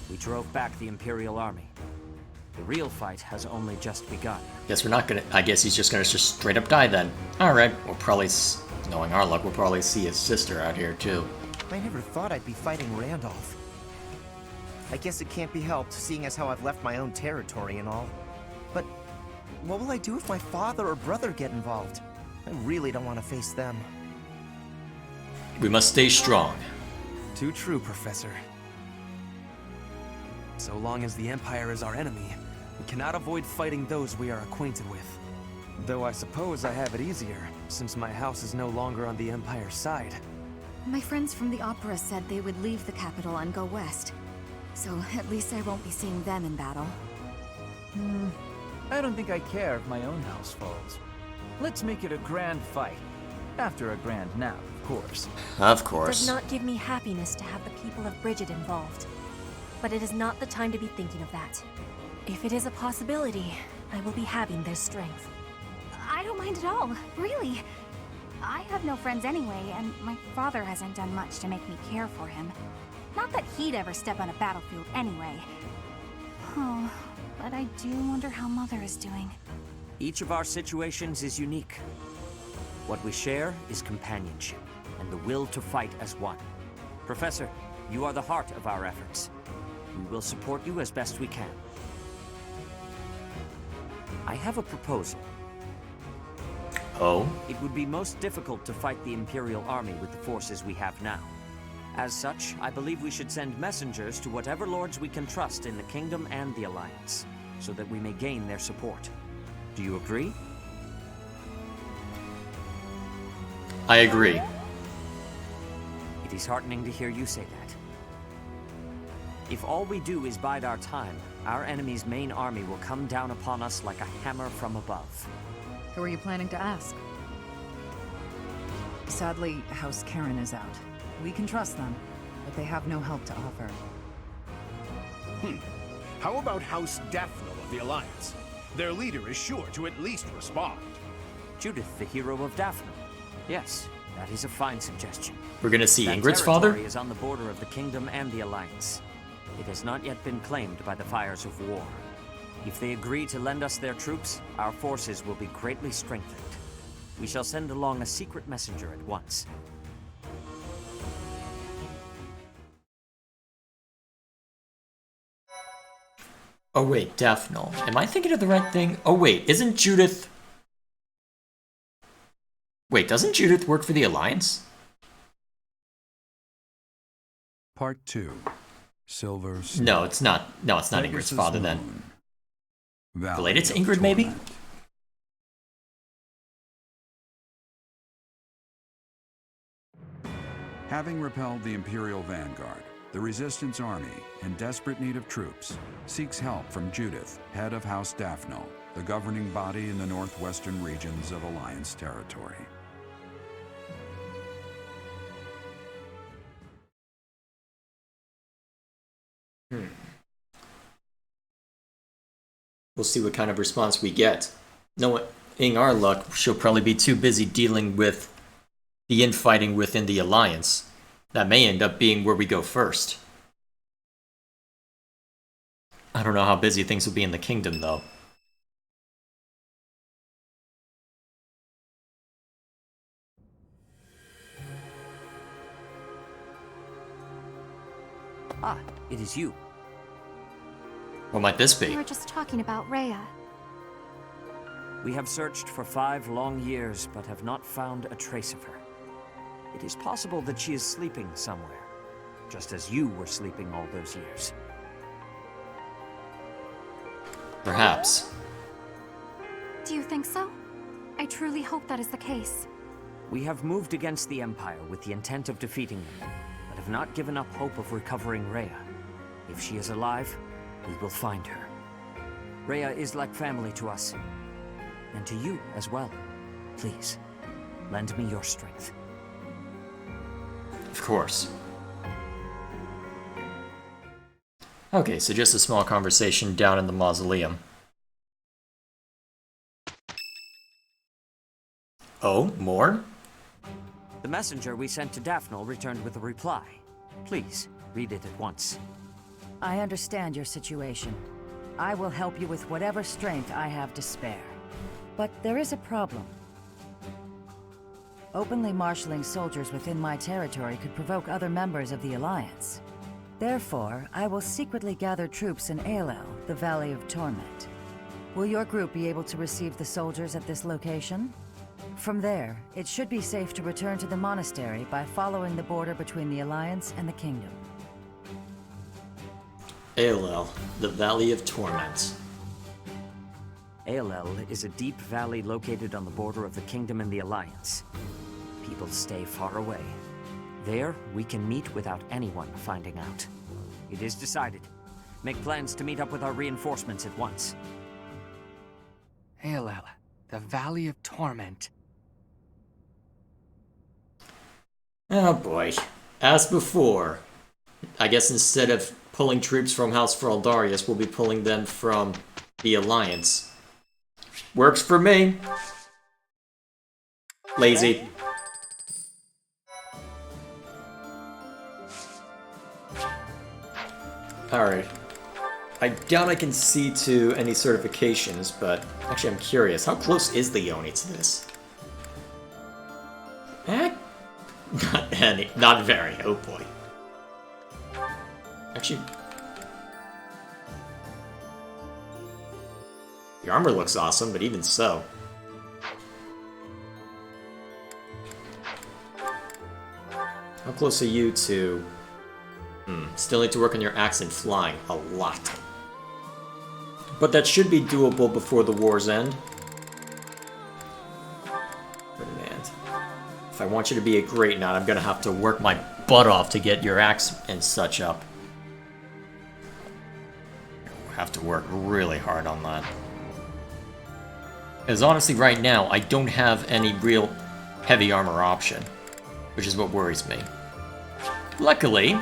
We drove back the Imperial army. The real fight has only just begun. Guess we're not gonna... I guess he's just gonna just straight up die then. Alright, we'll probably... Knowing our luck, we'll probably see his sister out here too. I never thought I'd be fighting Randolph. I guess it can't be helped, seeing as how I've left my own territory and all. But what will I do if my father or brother get involved? I really don't want to face them. We must stay strong. Too true, Professor. So long as the Empire is our enemy, we cannot avoid fighting those we are acquainted with. Though I suppose I have it easier, since my house is no longer on the Empire's side. My friends from the opera said they would leave the capital and go west. So at least I won't be seeing them in battle. I don't think I care if my own house falls. Let's make it a grand fight. After a grand nap, of course. Of It course. does not give me happiness to have the people of Bridget involved. But it is not the time to be thinking of that. If it is a possibility, I will be having their strength. I don't mind at all, really. I have no friends anyway, and my father hasn't done much to make me care for him. Not that he'd ever step on a battlefield anyway. Oh, but I do wonder how Mother is doing. Each of our situations is unique. What we share is companionship, and the will to fight as one. Professor, you are the heart of our efforts. We will support you as best we can. I have a proposal. Oh? It would be most difficult to fight the Imperial army with the forces we have now. As such, I believe we should send messengers to whatever lords we can trust in the Kingdom and the Alliance, so that we may gain their support. Do you agree? I agree. It is heartening to hear you say that. If all we do is bide our time, our enemy's main army will come down upon us like a hammer from above. Who are you planning to ask? Sadly, House Karen is out. We can trust them, but they have no help to offer. How about House Daphne of the Alliance? Their leader is sure to at least respond. Judith, the hero of Daphne. Yes, that is a fine suggestion. We're gonna see That Ingrid's territory father? is on the border of the Kingdom and the Alliance. It has not yet been claimed by the fires of war. If they agree to lend us their troops, our forces will be greatly strengthened. We shall send along a secret messenger at once. Oh wait, Daphne. Am I thinking of the right thing? Oh wait, isn't Judith... Wait, doesn't Judith work for the Alliance? Part 2. Silver No, it's not. No, it's not Ingrid's father then. Related to Ingrid, maybe? Having repelled the Imperial Vanguard, the Resistance Army, in desperate need of troops, seeks help from Judith, head of House Daphne, the governing body in the northwestern regions of Alliance territory. We'll see what kind of response we get. Knowing our luck, she'll probably be too busy dealing with the infighting within the Alliance. That may end up being where we go first. I don't know how busy things will be in the Kingdom, though. Ah, it is you. What might this be? We were just talking about Rhea. We have searched for 5 long years, but have not found a trace of her. It is possible that she is sleeping somewhere, just as you were sleeping all those years. Perhaps. Do you think so? I truly hope that is the case. We have moved against the Empire with the intent of defeating them, but have not given up hope of recovering Rhea. If she is alive, we will find her. Rhea is like family to us, and to you as well. Please, lend me your strength. Of course. Okay, so just a small conversation down in the mausoleum. Oh, more? The messenger we sent to Daphne returned with a reply. Please, read it at once. I understand your situation. I will help you with whatever strength I have to spare. But there is a problem. Openly marshaling soldiers within my territory could provoke other members of the Alliance. Therefore, I will secretly gather troops in Edelgard, the Valley of Torment. Will your group be able to receive the soldiers at this location? From there, it should be safe to return to the monastery by following the border between the Alliance and the Kingdom. Edelgard, the Valley of Torment. Edelgard is a deep valley located on the border of the Kingdom and the Alliance. People stay far away. There, we can meet without anyone finding out. It is decided. Make plans to meet up with our reinforcements at once. Edelgard, the Valley of Torment. Oh boy. As before, I guess instead of pulling troops from House Fraldarius, we'll be pulling them from the Alliance. Works for me. Lazy. Alright. I doubt I can see to any certifications, but actually I'm curious. How close is Leone to this? Not any. Not very. Oh boy. Actually... The armor looks awesome, but even so... How close are you to... Still need to work on your axe and flying. A lot. But that should be doable before the war's end. Ferdinand. If I want you to be a great knight, I'm gonna have to work my butt off to get your axe and such up. I'll have to work really hard on that. Because honestly, right now, I don't have any real heavy armor option, which is what worries me. Luckily,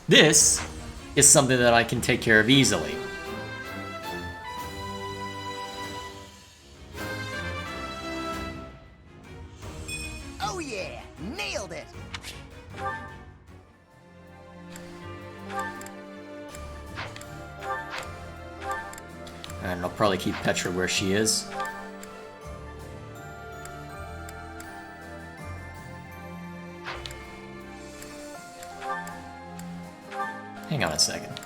this is something that I can take care of easily. Oh yeah! Nailed it! And I'll probably keep Petra where she is. Hang on a second.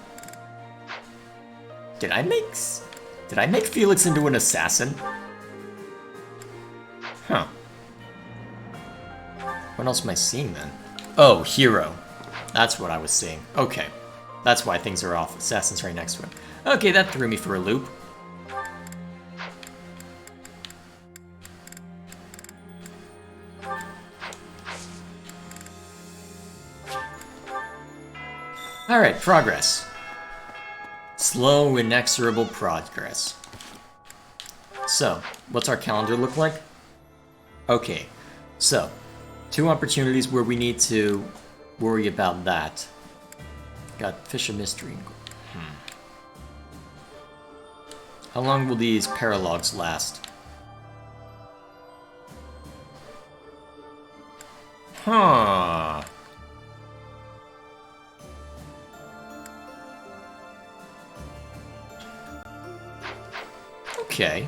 Did I make Felix into an assassin? Huh. What else am I seeing then? Oh, hero. That's what I was seeing. Okay. That's why things are off. Assassin's right next to him. Okay, that threw me for a loop. Alright, progress. Slow, inexorable progress. So, what's our calendar look like? Okay, so, 2 opportunities where we need to worry about that. Got Fish of Mystery. How long will these paralogs last? Huh. Okay.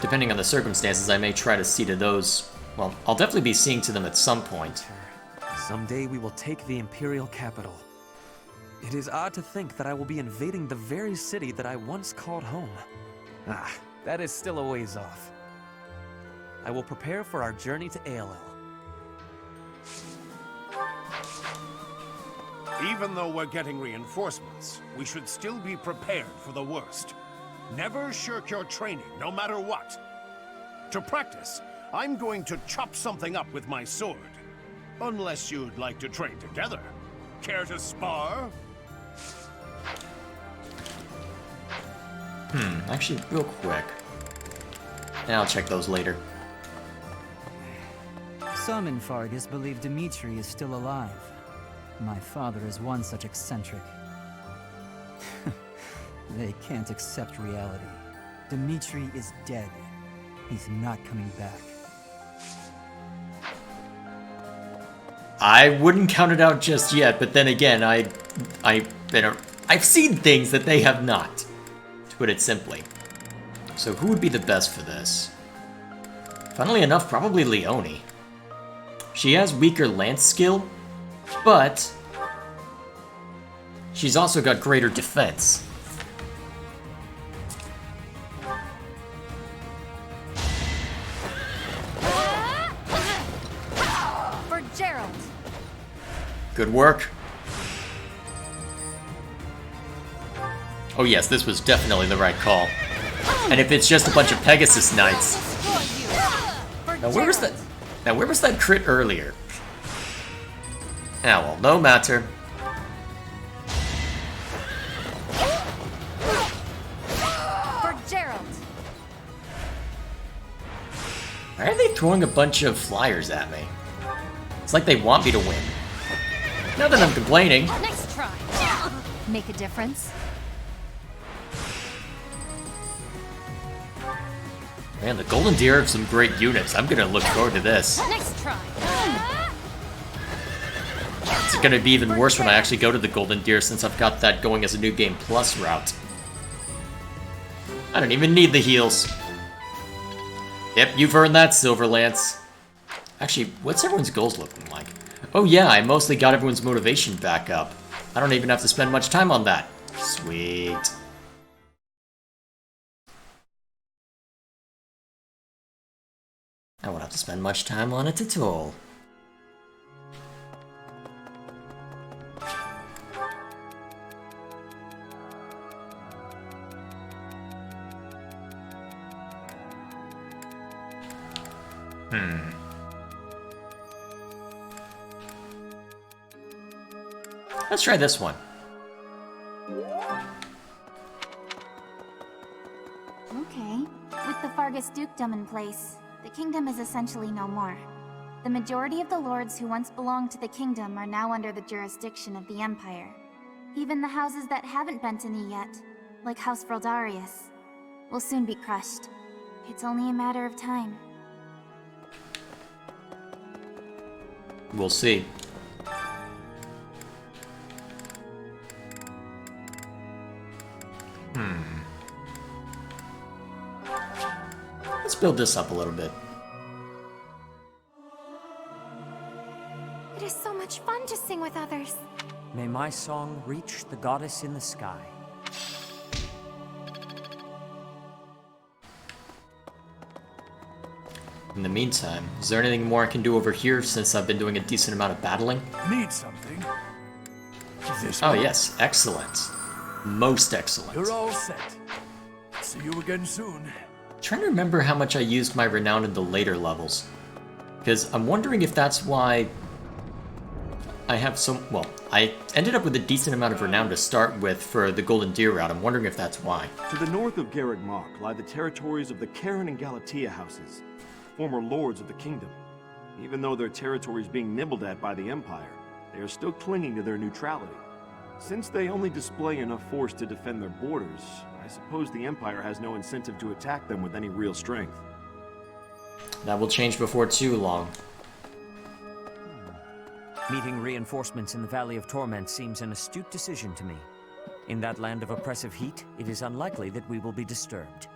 Depending on the circumstances, I may try to see to those. Well, I'll definitely be seeing to them at some point. Someday we will take the imperial capital. It is odd to think that I will be invading the very city that I once called home. Ah, that is still a ways off. I will prepare for our journey to Edelgard. Even though we're getting reinforcements, we should still be prepared for the worst. Never shirk your training, no matter what. To practice, I'm going to chop something up with my sword. Unless you'd like to train together. Care to spar? Actually, real quick. And I'll check those later. Some in Fargus believe Dimitri is still alive. My father is one such eccentric. They can't accept reality. Dimitri is dead. He's not coming back. I wouldn't count it out just yet, but then again, I've seen things that they have not, to put it simply. So who would be the best for this? Funnily enough, probably Leone. She has weaker lance skill, but she's also got greater defense. For Gerald. Good work. Oh yes, this was definitely the right call. And if it's just a bunch of Pegasus Knights, Now where was that? Now where was that crit earlier? Ah, well, no matter. For Gerald. Why are they throwing a bunch of flyers at me? It's like they want me to win. Not that I'm complaining. Next try. Make a difference? Man, the Golden Deer have some great units. I'm gonna look forward to this. Next try. It's gonna be even worse when I actually go to the Golden Deer since I've got that going as a New Game Plus route. I don't even need the heals. Yep, you've earned that, Silverlance. Actually, what's everyone's goals looking like? Oh yeah, I mostly got everyone's motivation back up. I don't even have to spend much time on that. Sweet. I won't have to spend much time on it at all. Let's try this one. Okay. With the Fargus dukedom in place, the kingdom is essentially no more. The majority of the lords who once belonged to the kingdom are now under the jurisdiction of the Empire. Even the houses that haven't bent a knee yet, like House Fraldarius, will soon be crushed. It's only a matter of time. We'll see. Let's build this up a little bit. It is so much fun to sing with others. May my song reach the goddess in the sky. In the meantime, is there anything more I can do over here since I've been doing a decent amount of battling? Need something? Oh yes, excellent. Most excellent. You're all set. See you again soon. Trying to remember how much I used my renown in the later levels. Because I'm wondering if that's why I have so... Well, I ended up with a decent amount of renown to start with for the Golden Deer route. I'm wondering if that's why. To the north of Gareg Mach lie the territories of the Karen and Galatea houses, former lords of the kingdom. Even though their territory is being nibbled at by the Empire, they are still clinging to their neutrality. Since they only display enough force to defend their borders, I suppose the Empire has no incentive to attack them with any real strength. That will change before too long. Meeting reinforcements in the Valley of Torment seems an astute decision to me. In that land of oppressive heat, it is unlikely that we will be disturbed.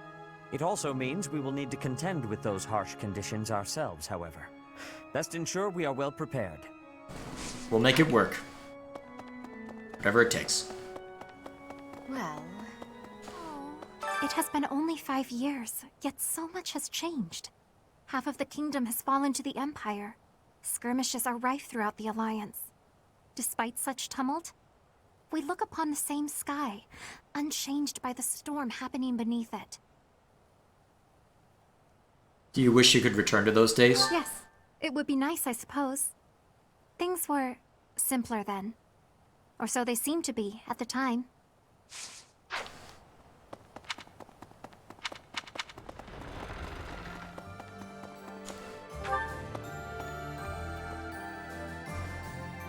It also means we will need to contend with those harsh conditions ourselves, however. Best ensure we are well prepared. We'll make it work. Whatever it takes. Well... It has been only 5 years, yet so much has changed. Half of the kingdom has fallen to the Empire. Skirmishes are rife throughout the Alliance. Despite such tumult, we look upon the same sky, unchanged by the storm happening beneath it. Do you wish you could return to those days? Yes, it would be nice, I suppose. Things were simpler then. Or so they seemed to be at the time.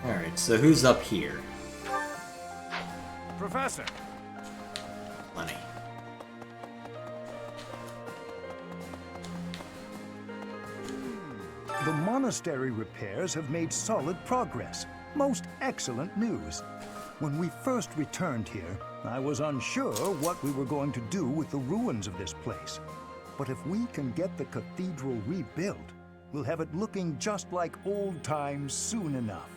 Alright, so who's up here? Professor! Money. The monastery repairs have made solid progress. Most excellent news. When we first returned here, I was unsure what we were going to do with the ruins of this place. But if we can get the cathedral rebuilt, we'll have it looking just like old times soon enough.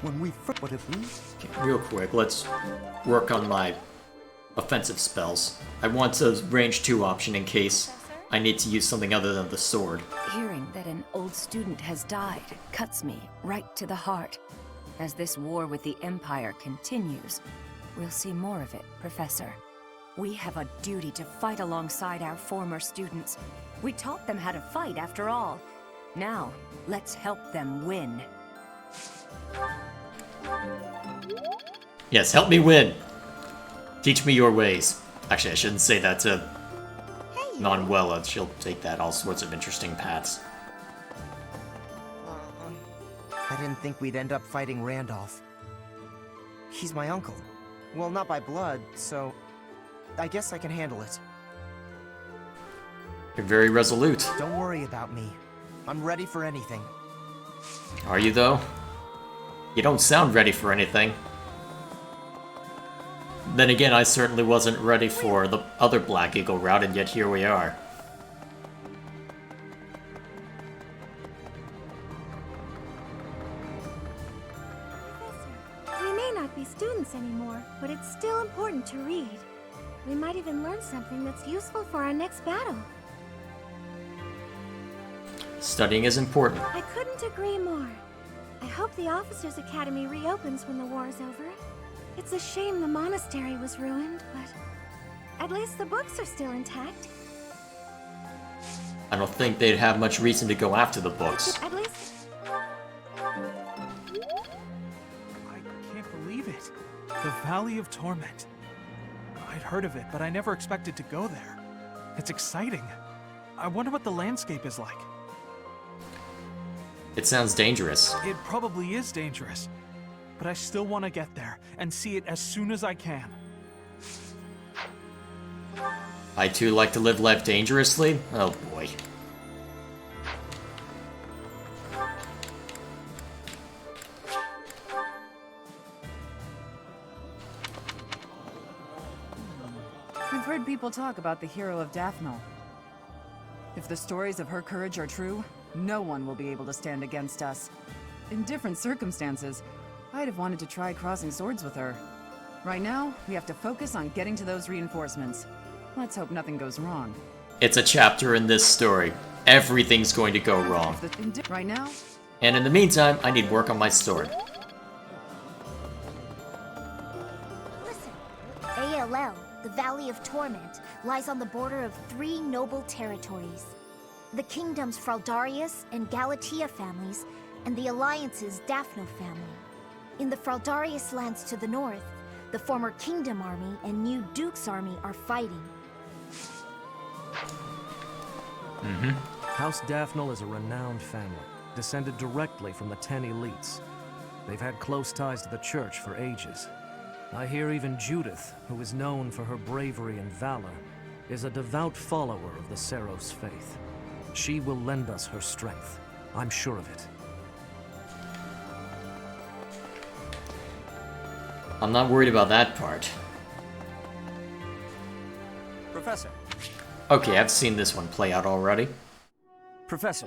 When we first... But if we... Okay, real quick, let's work on my offensive spells. I want a range 2 option in case I need to use something other than the sword. Hearing that an old student has died cuts me right to the heart. As this war with the Empire continues, we'll see more of it, Professor. We have a duty to fight alongside our former students. We taught them how to fight, after all. Now, let's help them win. Yes, help me win. Teach me your ways. Actually, I shouldn't say that to Manuela. She'll take that all sorts of interesting paths. I didn't think we'd end up fighting Randolph. He's my uncle. Well, not by blood, so I guess I can handle it. You're very resolute. Don't worry about me. I'm ready for anything. Are you, though? You don't sound ready for anything. Then again, I certainly wasn't ready for the other Black Eagle route, and yet here we are. We may not be students anymore, but it's still important to read. We might even learn something that's useful for our next battle. Studying is important. I couldn't agree more. I hope the Officers' Academy reopens when the war is over. It's a shame the monastery was ruined, but at least the books are still intact. I don't think they'd have much reason to go after the books. At least... I can't believe it. The Valley of Torment. I'd heard of it, but I never expected to go there. It's exciting. I wonder what the landscape is like. It sounds dangerous. It probably is dangerous, but I still want to get there and see it as soon as I can. I too like to live life dangerously? Oh boy. I've heard people talk about the hero of Daphne. If the stories of her courage are true, no one will be able to stand against us. In different circumstances, I'd have wanted to try crossing swords with her. Right now, we have to focus on getting to those reinforcements. Let's hope nothing goes wrong. It's a chapter in this story. Everything's going to go wrong. Right now? And in the meantime, I need work on my sword. ALL, the Valley of Torment, lies on the border of 3 noble territories. The kingdom's Fraldarius and Galatea families, and the Alliance's Daphne family. In the Fraldarius lands to the north, the former Kingdom Army and new Duke's Army are fighting. House Daphne is a renowned family, descended directly from the 10 elites. They've had close ties to the church for ages. I hear even Judith, who is known for her bravery and valor, is a devout follower of the Seros faith. She will lend us her strength. I'm sure of it. I'm not worried about that part. Professor. Okay, I've seen this one play out already. Professor.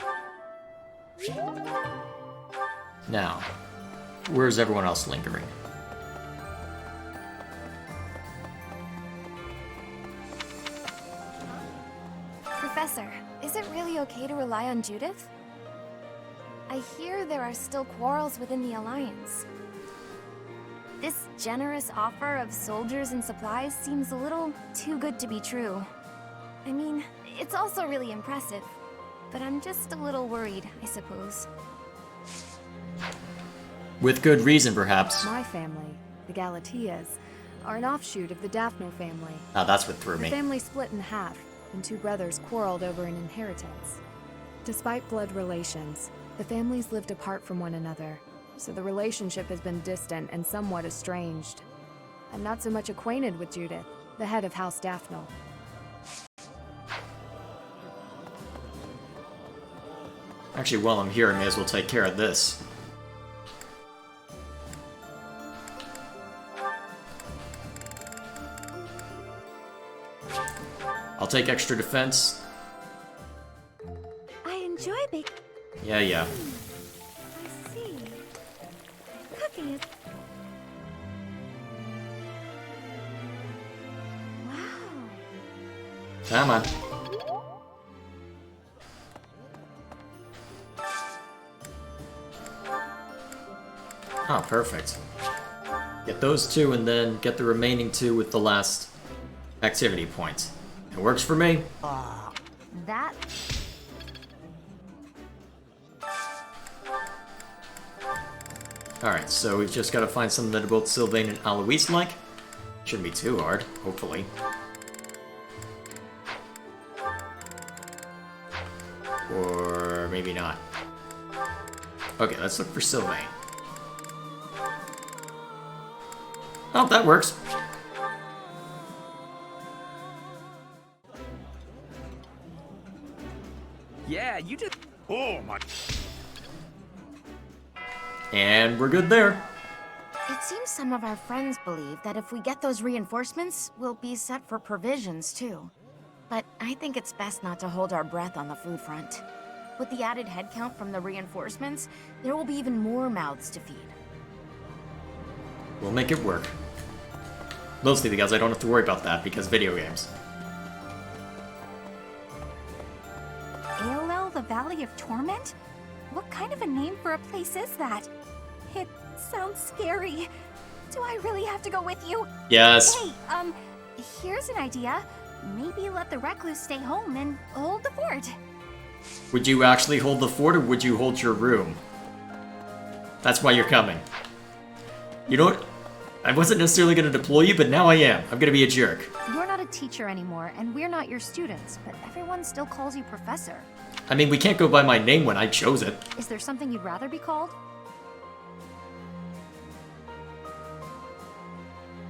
Now, where's everyone else lingering? Professor, is it really okay to rely on Judith? I hear there are still quarrels within the Alliance. This generous offer of soldiers and supplies seems a little too good to be true. I mean, it's also really impressive, but I'm just a little worried, I suppose. With good reason, perhaps. My family, the Galateas, are an offshoot of the Daphne family. Ah, that's what threw me. The family split in half, and 2 brothers quarreled over an inheritance. Despite blood relations, the families lived apart from one another, so the relationship has been distant and somewhat estranged. I'm not so much acquainted with Judith, the head of House Daphne. Actually, while I'm here, I may as well take care of this. I'll take extra defense. I enjoy baking. Yeah. I see. Cooking is... Wow. Come on. Oh, perfect. Get those 2 and then get the remaining 2 with the last activity point. It works for me. That... Alright, so we've just got to find something that both Sylvain and Alois like. Shouldn't be too hard, hopefully. Or maybe not. Okay, let's look for Sylvain. Oh, that works. Yeah, you did. Oh my. And we're good there. It seems some of our friends believe that if we get those reinforcements, we'll be set for provisions too. But I think it's best not to hold our breath on the food front. With the added headcount from the reinforcements, there will be even more mouths to feed. We'll make it work. Mostly because I don't have to worry about that because video games. Edelgard, the Valley of Torment? What kind of a name for a place is that? It sounds scary. Do I really have to go with you? Yes. Hey, here's an idea. Maybe let the recluse stay home and hold the fort. Would you actually hold the fort or would you hold your room? That's why you're coming. You know what? I wasn't necessarily going to deploy you, but now I am. I'm going to be a jerk. You're not a teacher anymore, and we're not your students, but everyone still calls you Professor. I mean, we can't go by my name when I chose it. Is there something you'd rather be called?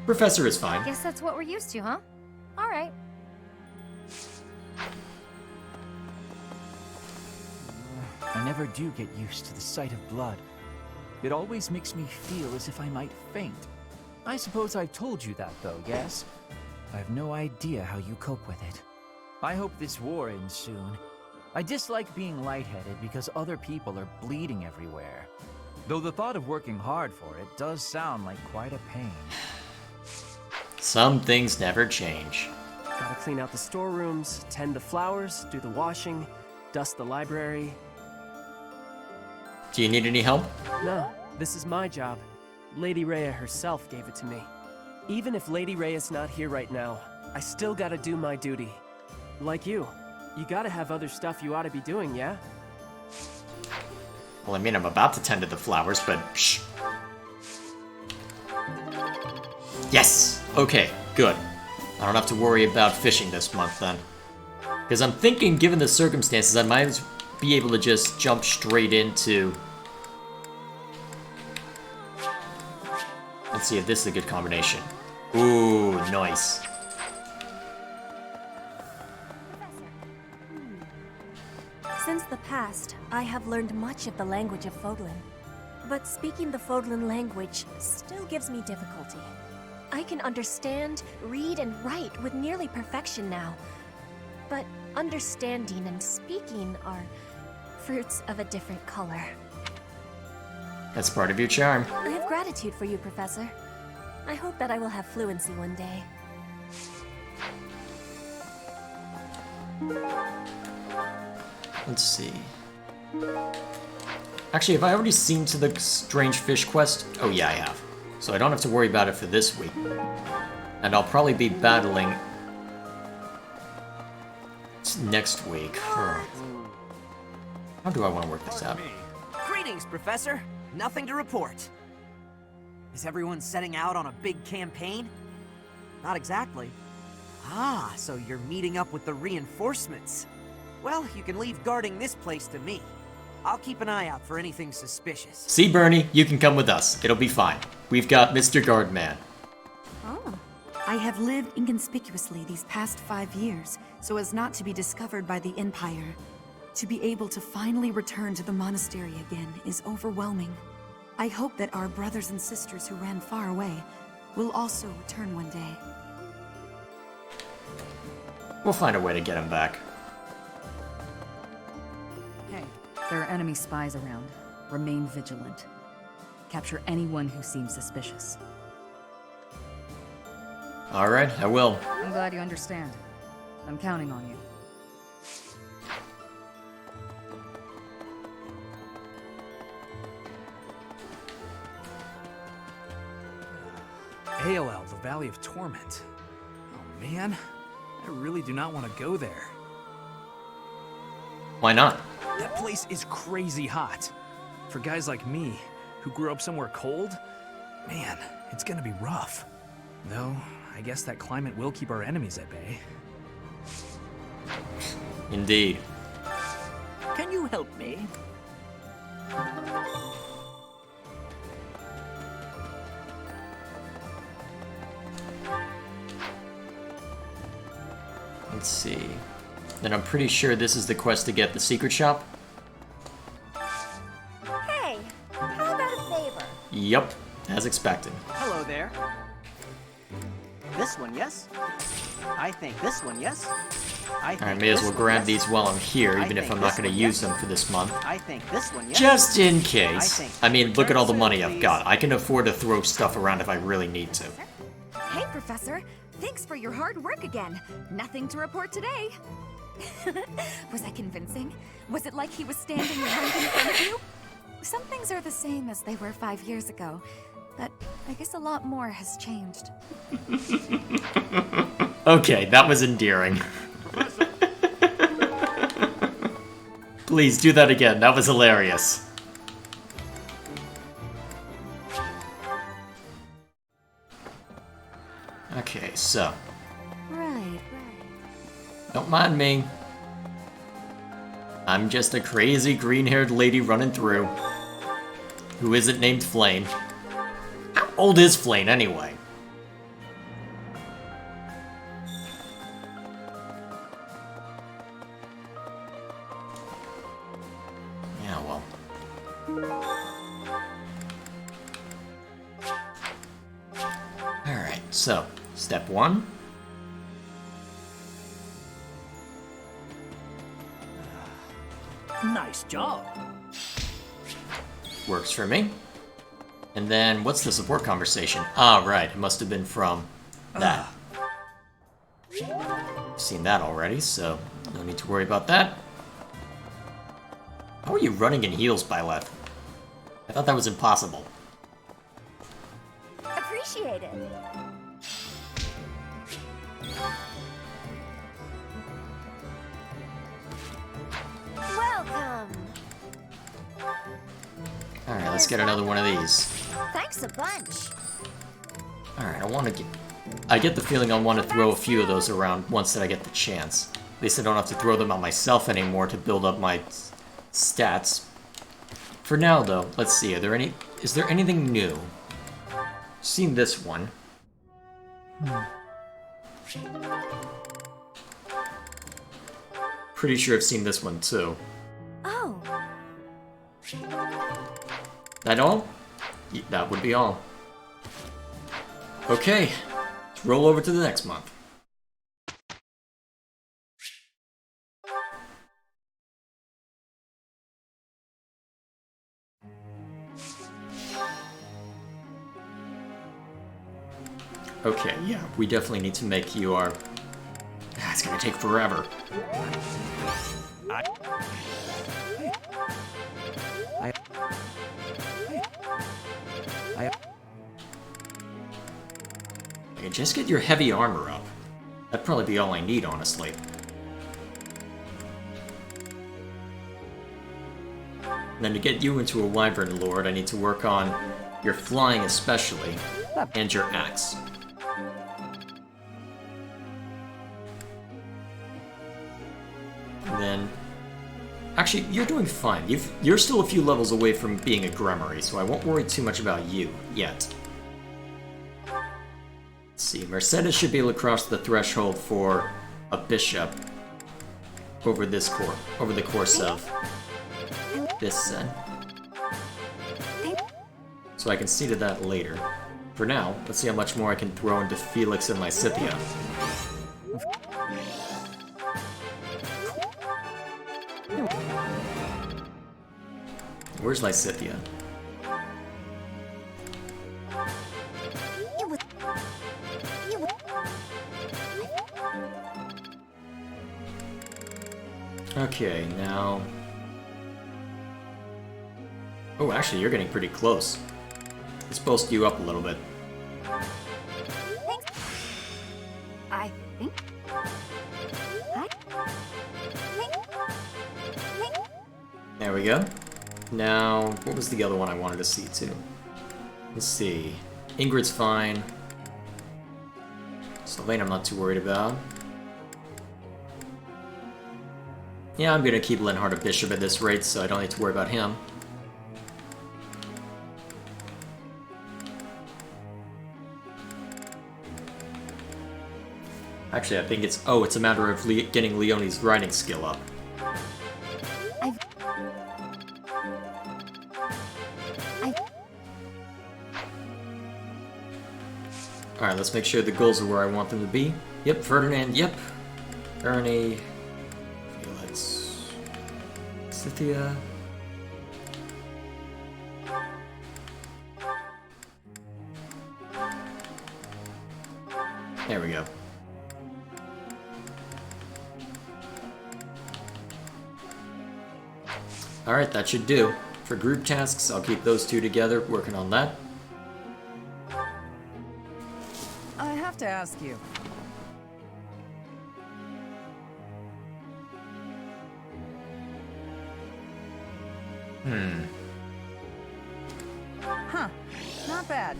Professor is fine. Guess that's what we're used to, huh? Alright. I never do get used to the sight of blood. It always makes me feel as if I might faint. I suppose I've told you that, though, yes? I have no idea how you cope with it. I hope this war ends soon. I dislike being lightheaded because other people are bleeding everywhere. Though the thought of working hard for it does sound like quite a pain. Some things never change. Gotta clean out the storerooms, tend the flowers, do the washing, dust the library. Do you need any help? No, this is my job. Lady Rhea herself gave it to me. Even if Lady Rhea's not here right now, I still gotta do my duty. Like you gotta have other stuff you ought to be doing, yeah? Well, I mean, I'm about to tend to the flowers, but shh. Yes! Okay, good. I don't have to worry about fishing this month, then. Because I'm thinking, given the circumstances, I might be able to just jump straight into... Let's see if this is a good combination. Ooh, nice. Since the past, I have learned much of the language of Fodlan. But speaking the Fodlan language still gives me difficulty. I can understand, read, and write with nearly perfection now. But understanding and speaking are fruits of a different color. That's part of your charm. I have gratitude for you, Professor. I hope that I will have fluency one day. Let's see. Actually, have I already seen to the strange fish quest? Oh yeah, I have. So I don't have to worry about it for this week. And I'll probably be battling next week. How do I want to work this out? Greetings, Professor. Nothing to report. Is everyone setting out on a big campaign? Not exactly. Ah, so you're meeting up with the reinforcements. Well, you can leave guarding this place to me. I'll keep an eye out for anything suspicious. See, Bernie, you can come with us. It'll be fine. We've got Mr. Guardman. Oh. I have lived inconspicuously these past 5 years, so as not to be discovered by the Empire. To be able to finally return to the monastery again is overwhelming. I hope that our brothers and sisters who ran far away will also return one day. We'll find a way to get him back. Hey, there are enemy spies around. Remain vigilant. Capture anyone who seems suspicious. Alright, I will. I'm glad you understand. I'm counting on you. Edelgard, the Valley of Torment. Oh man. I really do not want to go there. Why not? That place is crazy hot. For guys like me, who grew up somewhere cold, man, it's gonna be rough. Though, I guess that climate will keep our enemies at bay. Indeed. Can you help me? Let's see. Then I'm pretty sure this is the quest to get the secret shop. Hey, how about a favor? Yup, as expected. Hello there. This one, yes? I think this one, yes? I think I may as well this grab one, these while I'm here, I even if think I'm not this going to one, use yes. them for this month. I think this one, yes? Just in I case. think I mean, look at all the return money soon, I've please. got. I can afford to throw stuff around if I really need to. Hey, Professor. Thanks for your hard work again. Nothing to report today. Was I convincing? Was it like he was standing right in front of you? Some things are the same as they were 5 years ago, but I guess a lot more has changed. Okay, that was endearing. Please do that again. That was hilarious. Okay, so. Right. Don't mind me. I'm just a crazy green-haired lady running through. Who isn't named Flame. How old is Flame, anyway? Yeah, well. Alright, so, step 1. Nice job. Works for me. And then, what's the support conversation? Ah, right, it must have been from that. I've seen that already, so no need to worry about that. How are you running in heels, Byleth? I thought that was impossible. Appreciate it. Welcome. Alright, let's get another one of these. Thanks a bunch. Alright, I get the feeling I want to throw a few of those around once that I get the chance. At least I don't have to throw them on myself anymore to build up my stats. For now, though, let's see. Is there anything new? Seen this one. Pretty sure I've seen this one too. Oh. That all? That would be all. Okay, let's roll over to the next month. Okay, yeah, we definitely need to make you our... It's gonna take forever. Okay, just get your heavy armor up. That'd probably be all I need, honestly. And then to get you into a Wyvern Lord, I need to work on your flying especially, and your axe. And then... Actually, you're doing fine. You're still a few levels away from being a Grimory, so I won't worry too much about you, yet. Let's see, Mercedes should be able to cross the threshold for a bishop over the course of this set. So I can see to that later. For now, let's see how much more I can throw into Felix and Lysithea. Where's Lysithea? Okay, now... Oh, actually, you're getting pretty close. Let's boost you up a little bit. I There we go. Now, what was the other one I wanted to see too? Let's see. Ingrid's fine. Sylvain I'm not too worried about. Yeah, I'm gonna keep Linhart a bishop at this rate, so I don't need to worry about him. Actually, I think it's a matter of getting Leonie's writing skill up. Alright, let's make sure the goals are where I want them to be. Yep, Ferdinand, yep. Ernie, Felix, Cynthia. There we go. Alright, that should do. For group tasks, I'll keep those two together, working on that. I have to ask you. Huh. Not bad.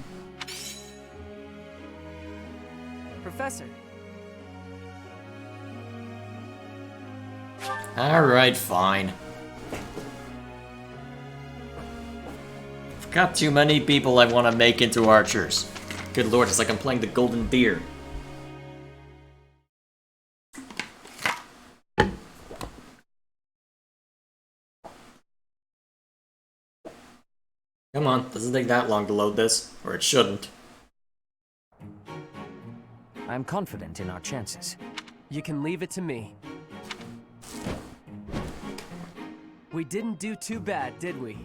Professor. Alright, fine. I've got too many people I want to make into archers. Good lord, it's like I'm playing the Golden Deer. Come on, doesn't take that long to load this, or it shouldn't. I'm confident in our chances. You can leave it to me. We didn't do too bad, did we?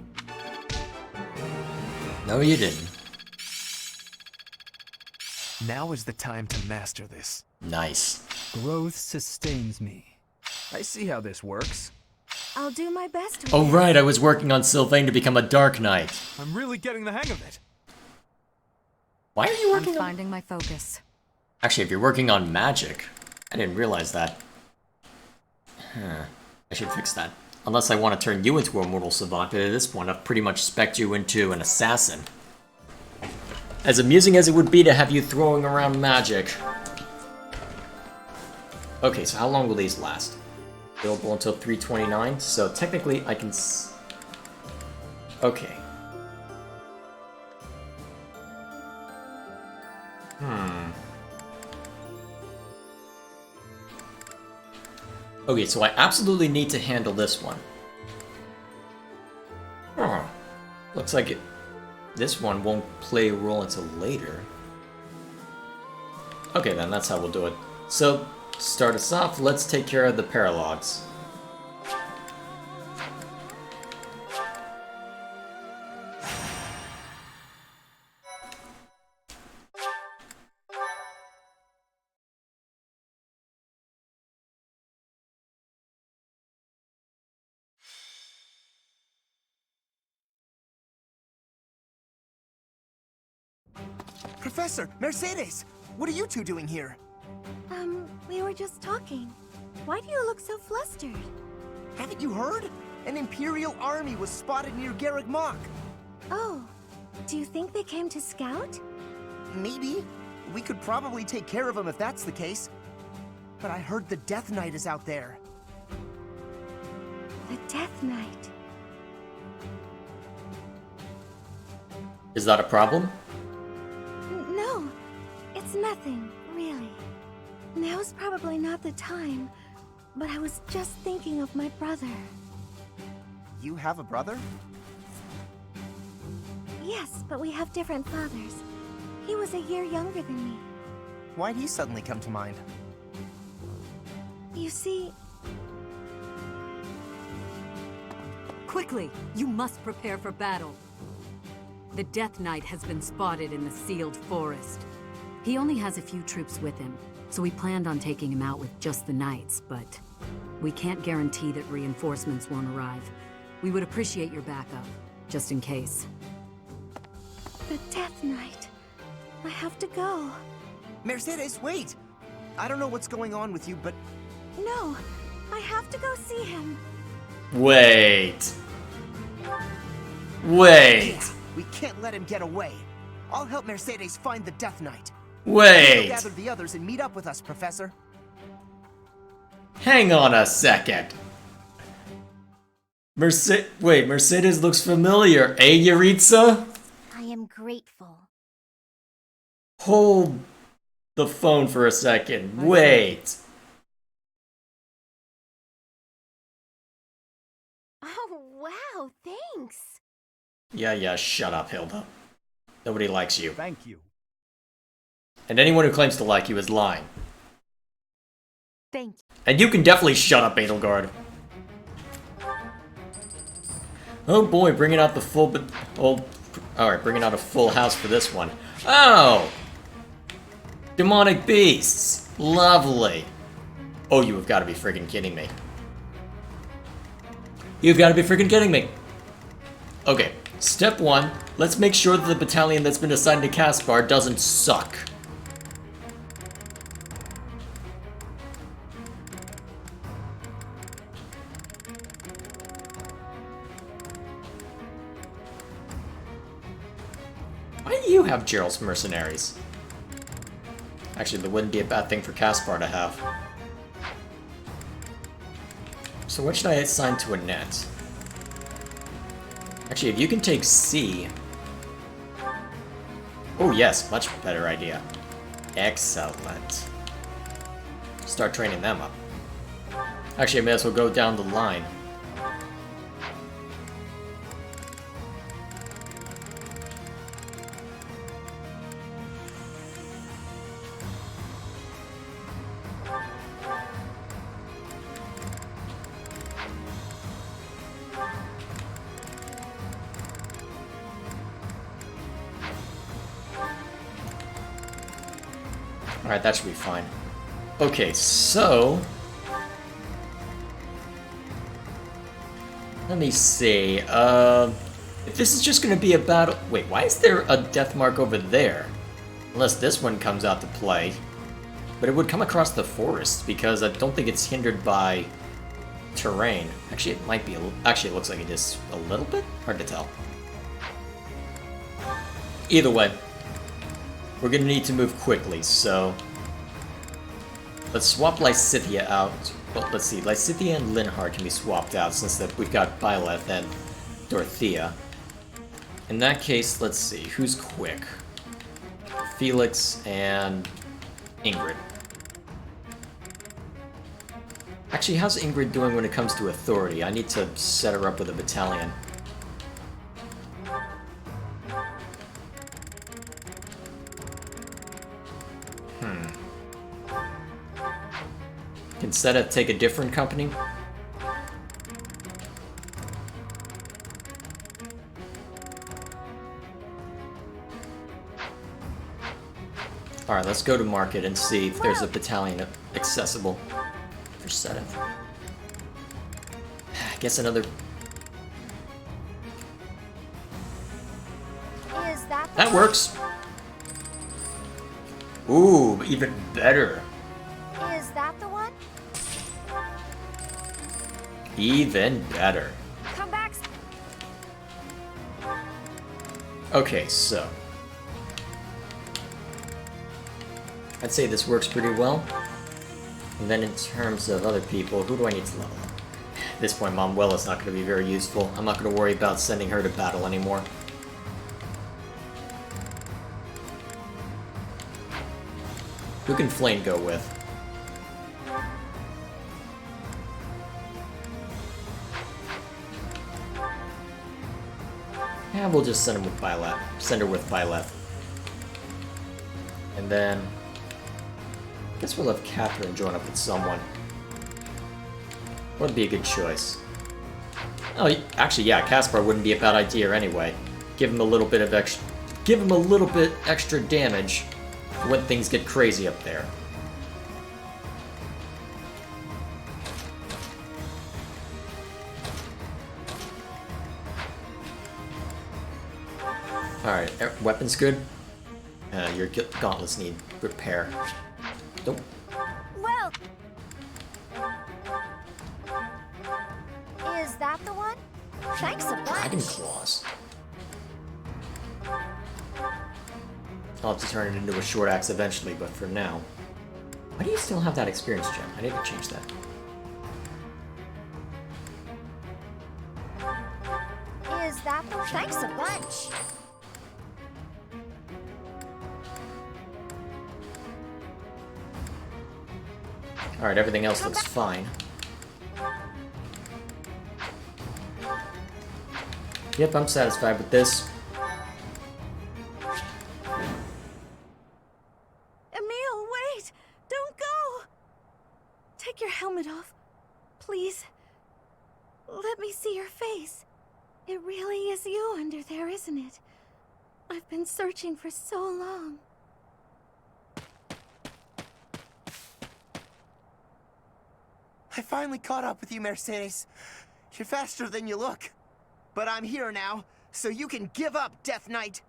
No, you didn't. Now is the time to master this. Nice. Growth sustains me. I see how this works. I'll do my best. Oh right, I was working on Sylvain to become a Dark Knight. I'm really getting the hang of it. Why are you working I'm finding my focus. Actually, if you're working on magic, I didn't realize that. Huh. I should fix that. Unless I want to turn you into a mortal savant, but at this point I've pretty much spec'd you into an assassin. As amusing as it would be to have you throwing around magic. Okay, so how long will these last? Available until 329, so technically I can okay. Okay, so I absolutely need to handle this one. Huh. Looks like it. This one won't play a role until later. Okay then, that's how we'll do it. So, to start us off, let's take care of the paralogs. Professor, Mercedes! What are you two doing here? We were just talking. Why do you look so flustered? Haven't you heard? An imperial army was spotted near Gareg Mach. Oh, do you think they came to scout? Maybe. We could probably take care of them if that's the case. But I heard the Death Knight is out there. The Death Knight. Is that a problem? No, it's nothing, really. Now's probably not the time, but I was just thinking of my brother. You have a brother? Yes, but we have different fathers. He was a year younger than me. Why'd he suddenly come to mind? You see... Quickly! You must prepare for battle. The Death Knight has been spotted in the sealed forest. He only has a few troops with him, so we planned on taking him out with just the knights, but we can't guarantee that reinforcements won't arrive. We would appreciate your backup, just in case. The Death Knight. I have to go. Mercedes, wait! I don't know what's going on with you, but... No, I have to go see him. Wait. Wait. Yeah, we can't let him get away. I'll help Mercedes find the Death Knight. Wait. Gather the others and meet up with us, Professor. Hang on a second. Wait, Mercedes looks familiar. Eh, Yaritza? I am grateful. Hold the phone for a second. Wait. Oh, wow, thanks. Yeah, shut up, Hilda. Nobody likes you. Thank you. And anyone who claims to like you is lying. Thank you. And you can definitely shut up, Edelgard. Oh boy, bringing out the full alright, bringing out a full house for this one. Oh! Demonic beasts! Lovely! Oh, you have got to be freaking kidding me. You've got to be freaking kidding me! Okay, step one, let's make sure that the battalion that's been assigned to Caspar doesn't suck. Why do you have Gerald's mercenaries? Actually, that wouldn't be a bad thing for Caspar to have. So what should I assign to Annette? Actually, if you can take C... Oh yes, much better idea. Excellent. Start training them up. Actually, I may as well go down the line. Alright, that should be fine. Okay, so... let me see, if this is just gonna be a battle... Wait, why is there a death mark over there? Unless this one comes out to play. But it would come across the forest, because I don't think it's hindered by terrain. Actually, it might be actually, it looks like it is a little bit? Hard to tell. Either way, we're gonna need to move quickly, so... let's swap Lysithea out. Well, let's see, Lysithea and Linhard can be swapped out since that we've got Byleth and Dorothea. In that case, let's see, who's quick? Felix and Ingrid. Actually, how's Ingrid doing when it comes to authority? I need to set her up with a battalion. Can Seta take a different company? Alright, let's go to market and see if there's a battalion accessible for Seta. I guess another... Is that that works! Ooh, even better. Is that the one? Even better. Come back. Okay, so... I'd say this works pretty well. And then in terms of other people, who do I need to level up? At this point, Manuela's not going to be very useful. I'm not going to worry about sending her to battle anymore. Who can Flame go with? Yeah, we'll just send him with Byleth. Send her with Byleth. And then... I guess we'll have Catherine join up with someone. Would be a good choice. Oh, actually, yeah, Caspar wouldn't be a bad idea anyway. Give him a little bit of extra... Give him a little bit extra damage when things get crazy up there. Alright, weapons good? Your gauntlets need repair. Nope. Well, is that the one? Thanks a Dragon bunch. claws. I'll have to turn it into a short axe eventually, but for now. Why do you still have that experience gem? I need to change that. Is that the thanks a bunch? Alright, everything else looks fine. Yep, I'm satisfied with this. Emil, wait! Don't go! Take your helmet off, please. Let me see your face. It really is you under there, isn't it? I've been searching for so long. I finally caught up with you, Mercedes. You're faster than you look. But I'm here now, so you can give up, Death Knight.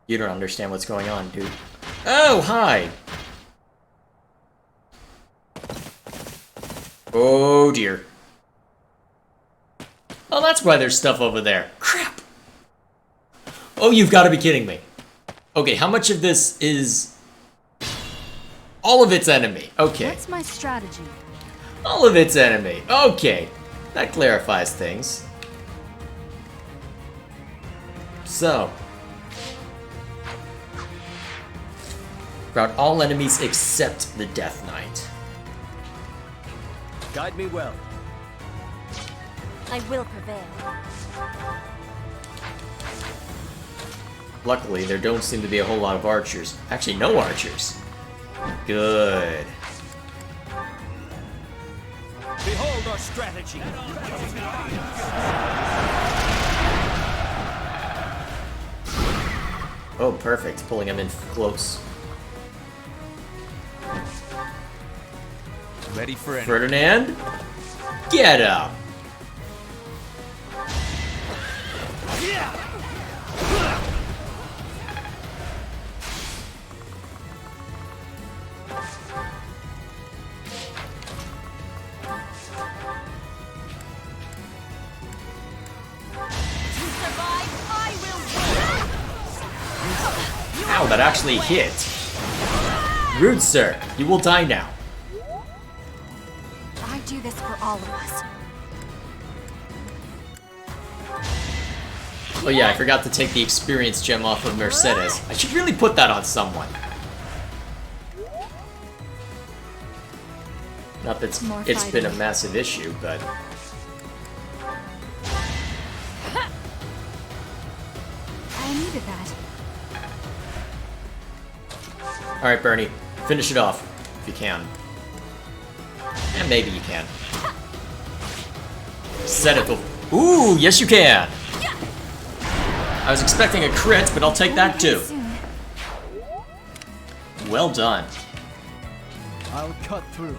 You don't understand what's going on, dude. Oh, hi! Oh, dear. Oh, that's why there's stuff over there. Crap! Oh, you've got to be kidding me. Okay, how much of this is... all of its enemy? Okay. What's my strategy? All of its enemy. Okay. That clarifies things. So. Rout all enemies except the Death Knight. Guide me well. I will prevail. Luckily, there don't seem to be a whole lot of archers. Actually, no archers. Good. Behold our strategy. Oh, perfect. Pulling him in close. Ready for anything. Ferdinand? Get up! Ow, that actually hit. Rude, sir. You will die now. I do this for all of us. Oh yeah, I forgot to take the experience gem off of Mercedes. I should really put that on someone. Not that it's been a massive issue, but... I needed that. Alright, Bernie. Finish it off, if you can. And maybe you can. Set it. Ooh, yes you can! I was expecting a crit, but I'll take that too. Well done. I'll cut through.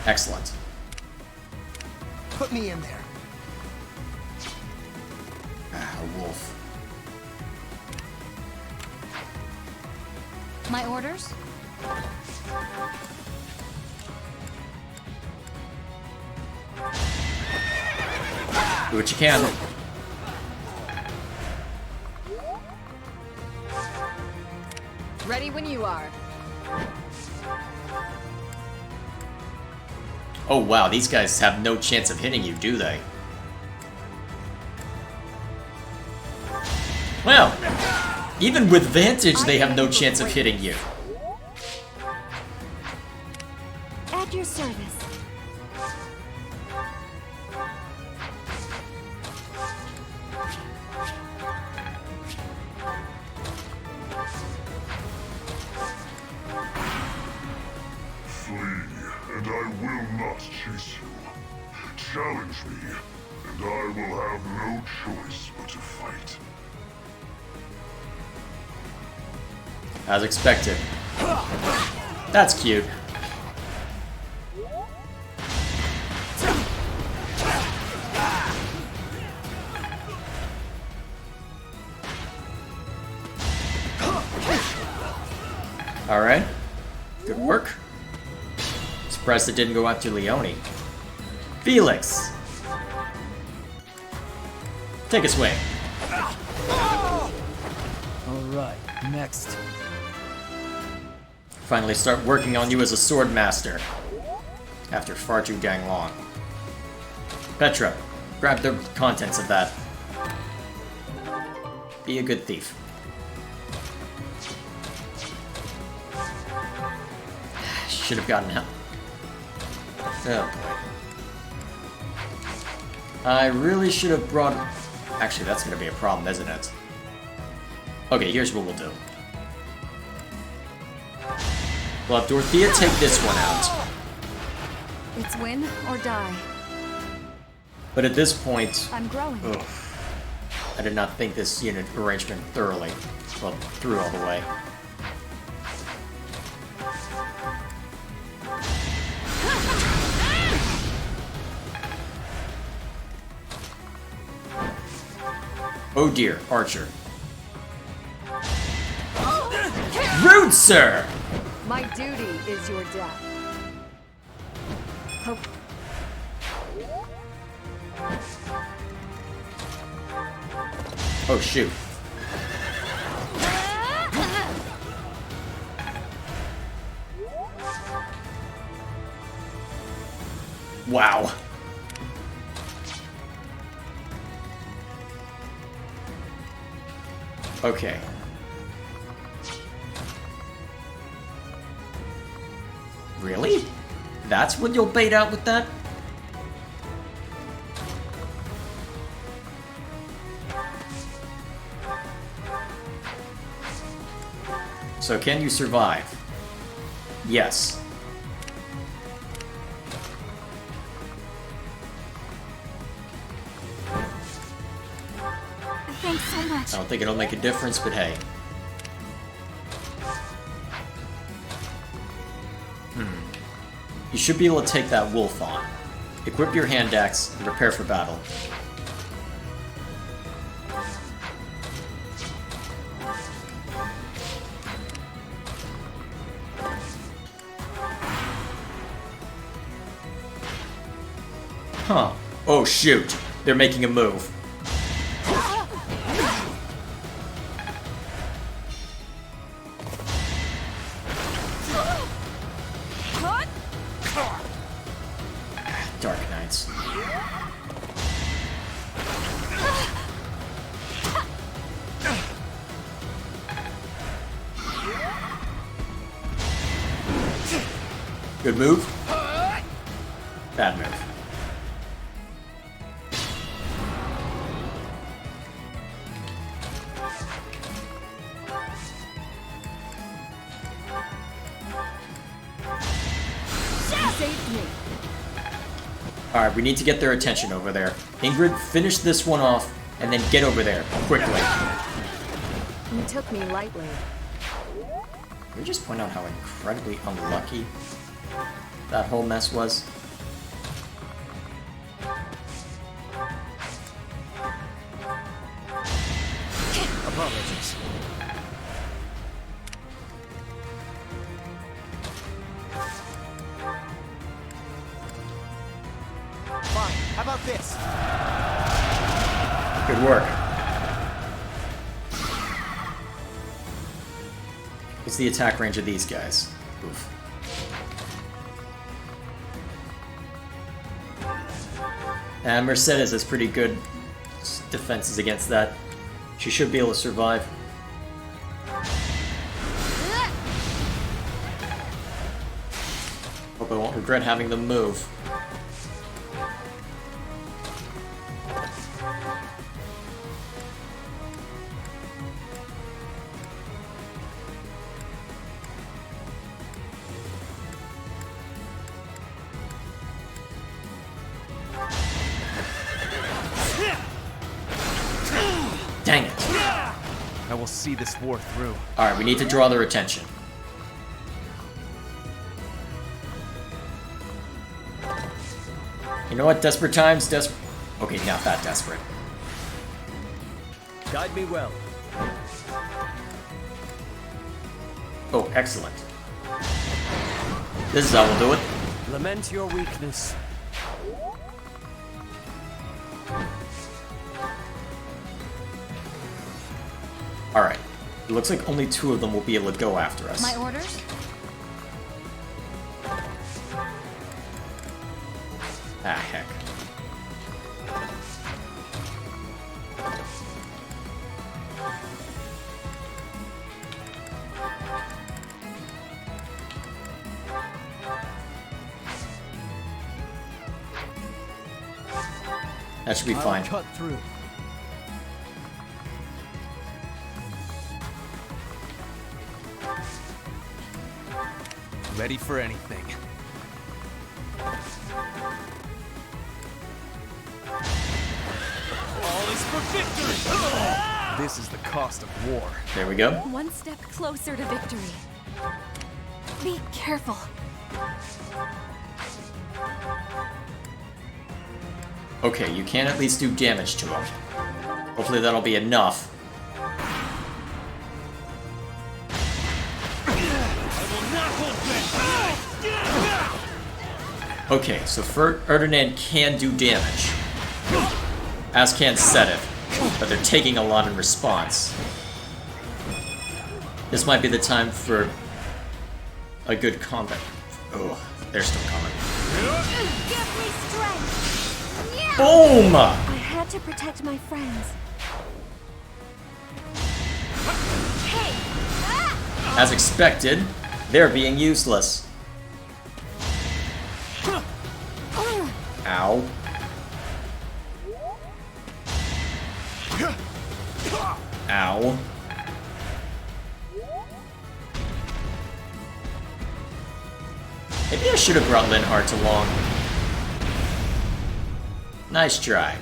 Excellent. Put me in there. Ah, a wolf. My orders? Do what you can. Ready when you are. Oh wow, these guys have no chance of hitting you, do they? Well, even with Vantage, they have no chance of hitting you. At your service. And I will not chase you. Challenge me, and I will have no choice but to fight. As expected. That's cute. Alright. Good work. Surprised it didn't go after Leone. Felix! Take a swing. Alright, next. Finally start working on you as a sword master. After far too dang long. Petra, grab the contents of that. Be a good thief. Should have gotten help. Oh boy. I really should have brought... Actually, that's gonna be a problem, isn't it? Okay, here's what we'll do. We'll have Dorothea take this one out. It's win or die. But at this point... I'm growing. Ugh, I did not think this unit arrangement thoroughly. Well, through all the way. Oh dear, Archer. Rude, sir! My duty is your death. Hope. Oh shoot. Wow. Okay. Really? That's what you'll bait out with that? So can you survive? Yes. Thanks so much. I don't think it'll make a difference, but hey. You should be able to take that wolf on. Equip your hand axe and prepare for battle. Huh. Oh shoot. They're making a move. Dark Knights. Good move. Bad move. Alright, we need to get their attention over there. Ingrid, finish this one off, and then get over there, quickly. You took me lightly. Can we just point out how incredibly unlucky that whole mess was? Apologies. Fine, how about this? Good work. What's the attack range of these guys? Oof. And Mercedes has pretty good defenses against that. She should be able to survive. Hope I won't regret having them move. Dang it. I will see this war through. Alright, we need to draw their attention. You know what? Desperate times, okay, not that desperate. Guide me well. Oh, excellent. This is how we'll do it. Lament your weakness. Alright. It looks like only 2 of them will be able to go after us. My orders? Ah, heck. That should be fine. I'll cut through. Ready for anything. All is for victory! This is the cost of war. There we go. One step closer to victory. Be careful. Okay, you can at least do damage to him. Hopefully that'll be enough. Okay, so Ferdinand can do damage. As can Sedev, but they're taking a lot in response. This might be the time for a good combat. Oh, they're still coming. Give me strength! Boom! I had to protect my friends. As expected, they're being useless. Ow. Ow. Maybe I should have brought Linhardt along. Nice try.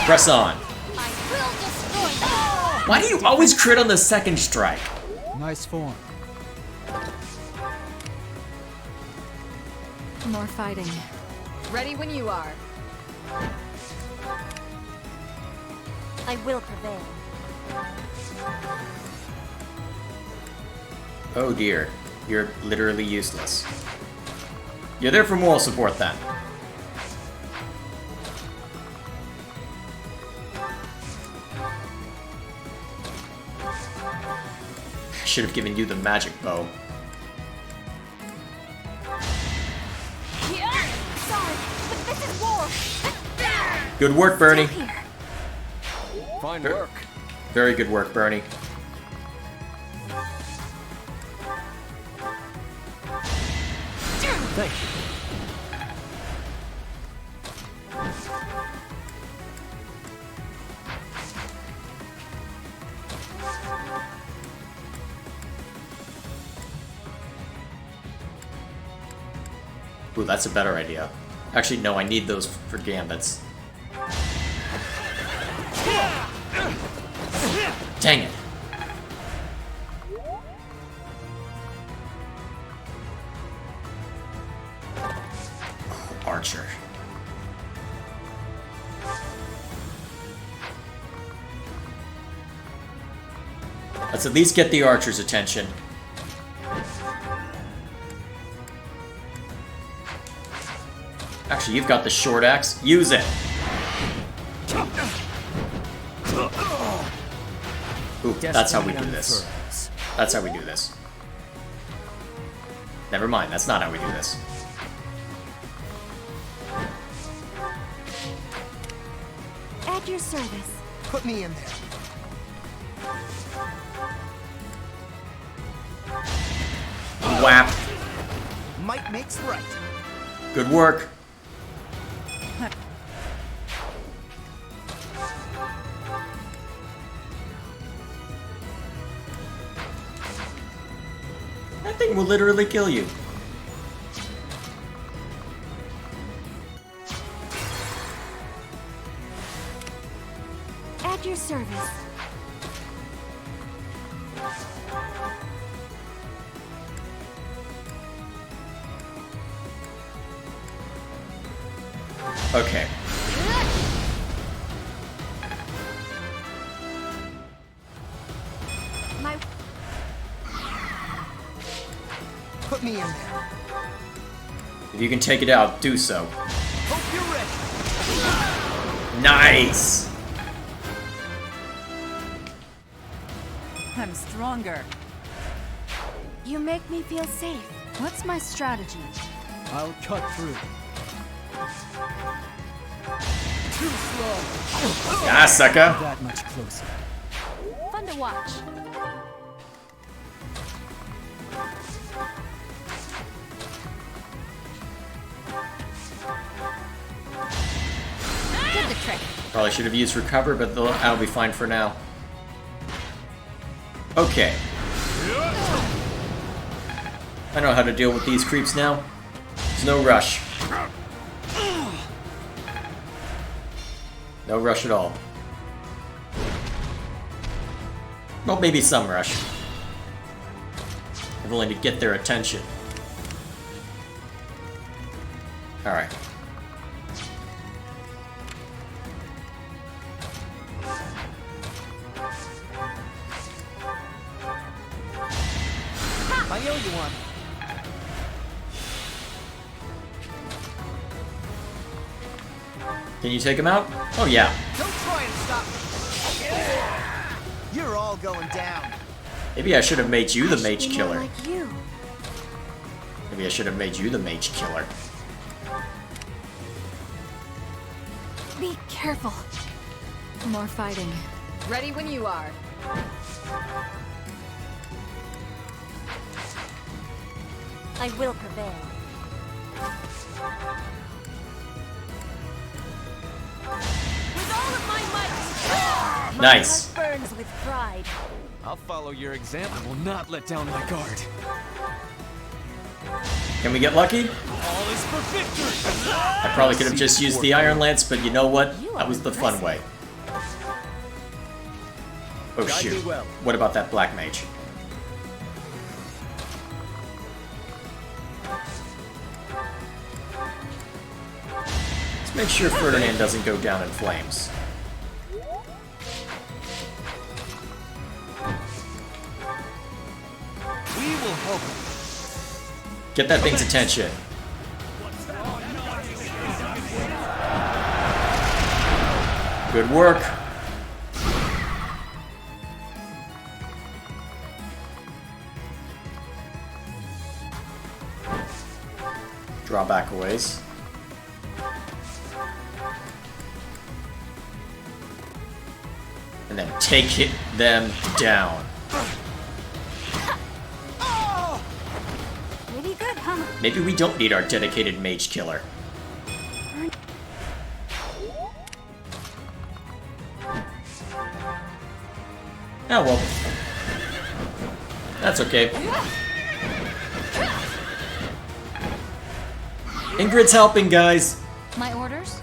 Press on. Why do you always crit on the second strike? Nice form. More fighting. Ready when you are. I will prevail. Oh dear, you're literally useless. You're there for moral support then. I should have given you the magic bow. Sorry, but this is war. Good work, Bernie. Fine work. Very good work, Bernie. Thank you. Ooh, that's a better idea. Actually, no, I need those for gambits. Dang it. Oh, Archer. Let's at least get the Archer's attention. Actually, you've got the short axe. Use it. Ooh, that's how we do this. That's how we do this. Never mind, that's not how we do this. At your service. Put me in there. Whap. Might makes right. Good work. That thing will literally kill you. At your service. Okay. Put me in there. If you can take it out, do so. Hope you're ready. Nice! I'm stronger. You make me feel safe. What's my strategy? I'll cut through. Too slow. Ah, sucker! That much closer. Fun to watch. Did the trick. Probably should have used recover, but that'll be fine for now. Okay. I know how to deal with these creeps now. There's no rush. No rush at all. Well, maybe some rush. If only to get their attention. Alright. I owe you one. Can you take him out? Oh yeah. Don't try and stop me. You're all going down. Maybe I should have made you the mage killer. Like you. Maybe I should have made you the mage killer. Be careful. More fighting. Ready when you are. I will prevail. With all of my might! Nice. My heart burns with pride. I'll follow your example. I will not let down my guard. Can we get lucky? All is for victory! I probably could have just used the Iron Lance, but you know what? That was the fun way. Oh Guide me shoot. well. What about that black mage? Let's make sure Ferdinand doesn't go down in flames. We will help. Get that thing's attention. Good work. Draw back a ways. And then take them down. Pretty good, huh? Maybe we don't need our dedicated mage killer. Oh well. That's okay. Ingrid's helping, guys. My orders?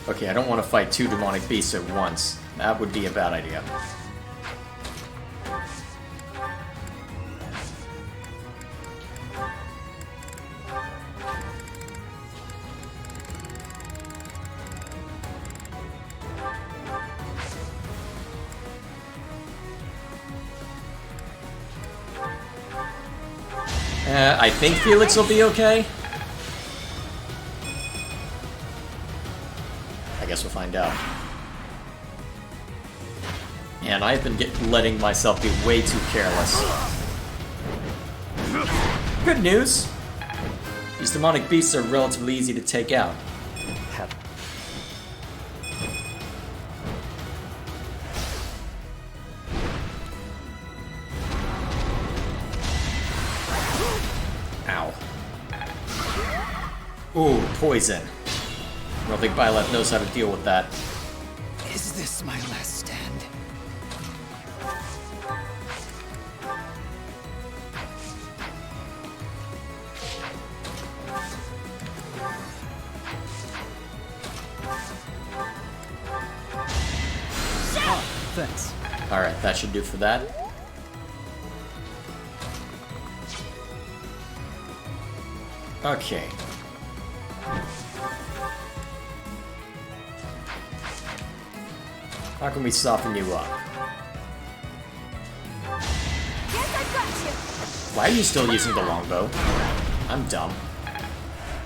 Okay, I don't want to fight two demonic beasts at once. That would be a bad idea. I think Felix will be okay. I guess we'll find out. And I've been letting myself be way too careless. Good news! These demonic beasts are relatively easy to take out. Ow. Ooh, poison. I don't think Byleth knows how to deal with that. Is this my last stand? Ah, thanks. Alright, that should do for that. Okay. How can we soften you up? Why are you still using the longbow? I'm dumb.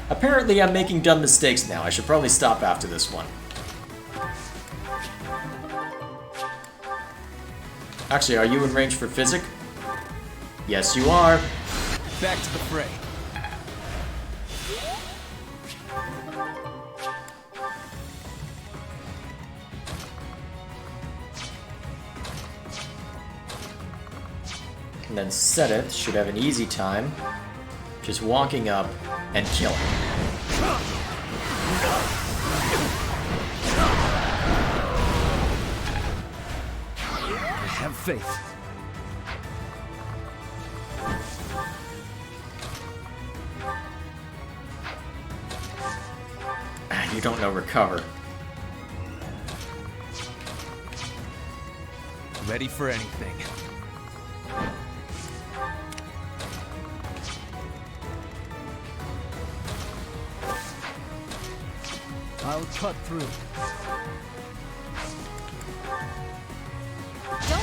Apparently I'm making dumb mistakes now. I should probably stop after this one. Actually, are you in range for physic? Yes, you are. Back to the fray. And then Seteth should have an easy time just walking up and killing. Have faith. You don't know recover. Ready for anything. I'll cut through.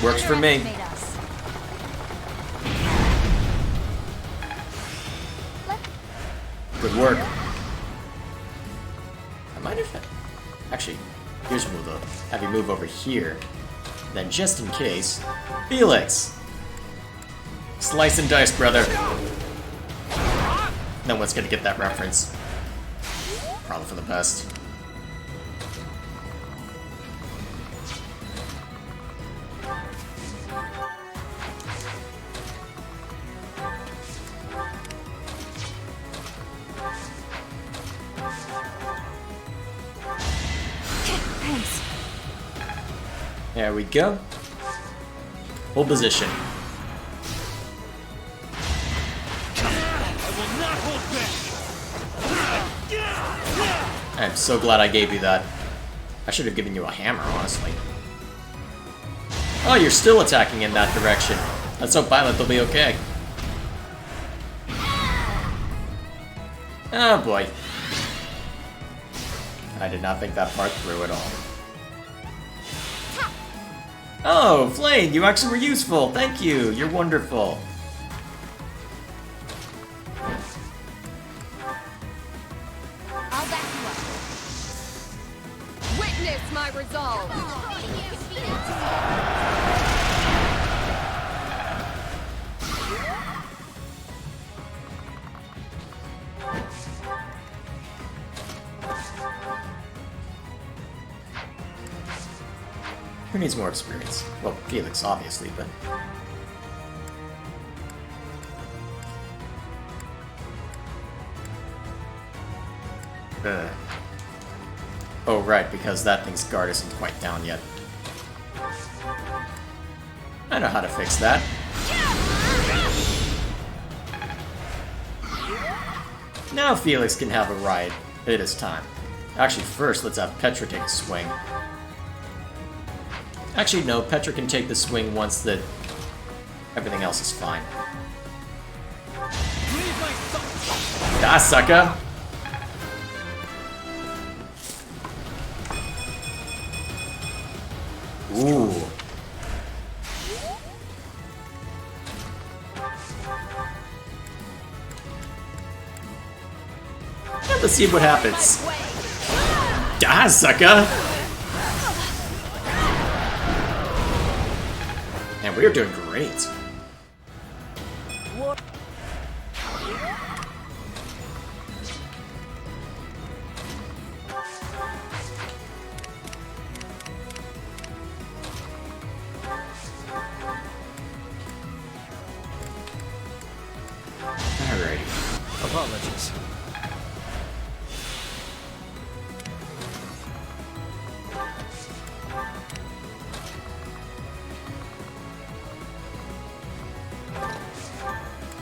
Works for me. Good work. I might have... Actually, here's what we'll do. Have you move over here. Then, just in case, Felix! Slice and dice, brother. No one's gonna get that reference. Probably for the best. Thanks. There we go. Hold position. I'm so glad I gave you that. I should have given you a hammer, honestly. Oh, you're still attacking in that direction. Let's hope Violet will be okay. Oh boy. I did not think that part through at all. Oh, Flame, you actually were useful. Thank you. You're wonderful. I'll back you up. Witness my resolve. Who needs more experience? Well, Felix, obviously, but... Oh, right, because that thing's guard isn't quite down yet. I know how to fix that. Now Felix can have a ride. It is time. Actually, first, let's have Petra take a swing. Actually, no, Petra can take the swing once that everything else is fine. Ah, sucker! Ooh. Yeah, let's see what happens. Ah, sucker! Man, we are doing great. Alrighty. Apologies.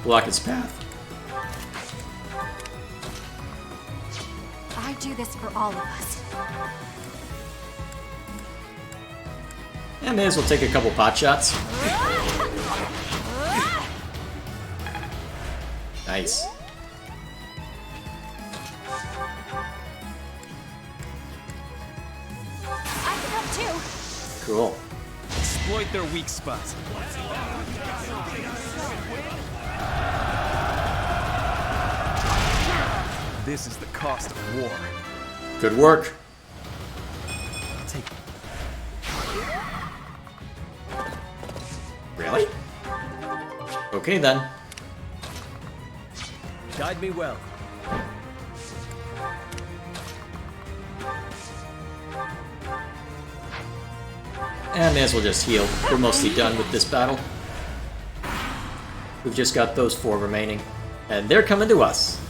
Block his path. I do this for all of us. And may as well take a couple pot shots. Nice. I can help too. Cool. exploit their weak spot. This is the cost of war. Good work. Take. Really? Okay then. Guide me well. And may as well just heal. We're mostly done with this battle. We've just got those 4 remaining. And they're coming to us.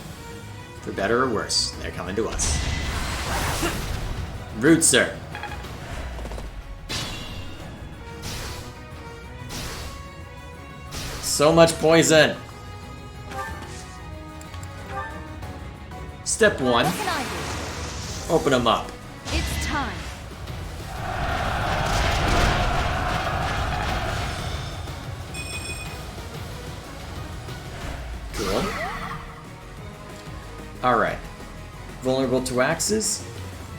For better or worse, they're coming to us. Rude, sir. So much poison. Step 1. Open them up. It's time. Cool. Alright. Vulnerable to axes.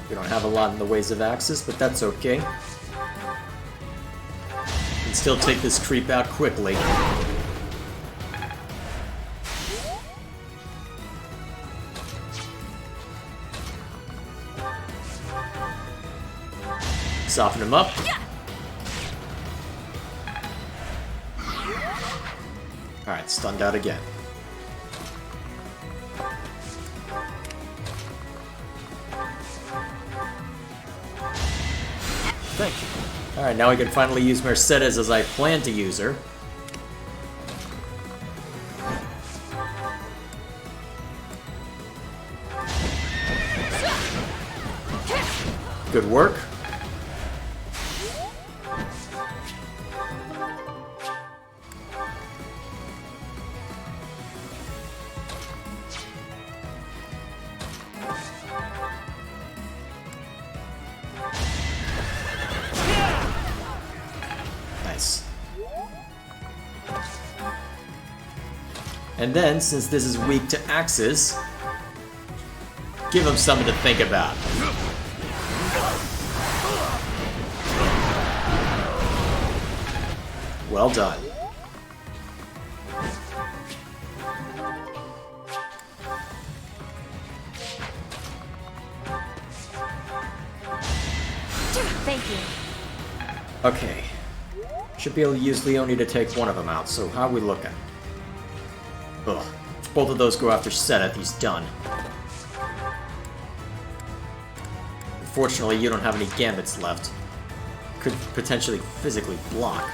We don't have a lot in the ways of axes, but that's okay. Can still take this creep out quickly. Soften him up. Alright, stunned out again. Thank you. Alright, now we can finally use Mercedes as I plan to use her. Good work. Nice. And then, since this is weak to axes, give him something to think about. Well done. Thank you. Okay. Should be able to use Leonie to take one of them out, so how are we looking? Ugh. If both of those go after Seth, he's done. Unfortunately, you don't have any gambits left. Could potentially physically block.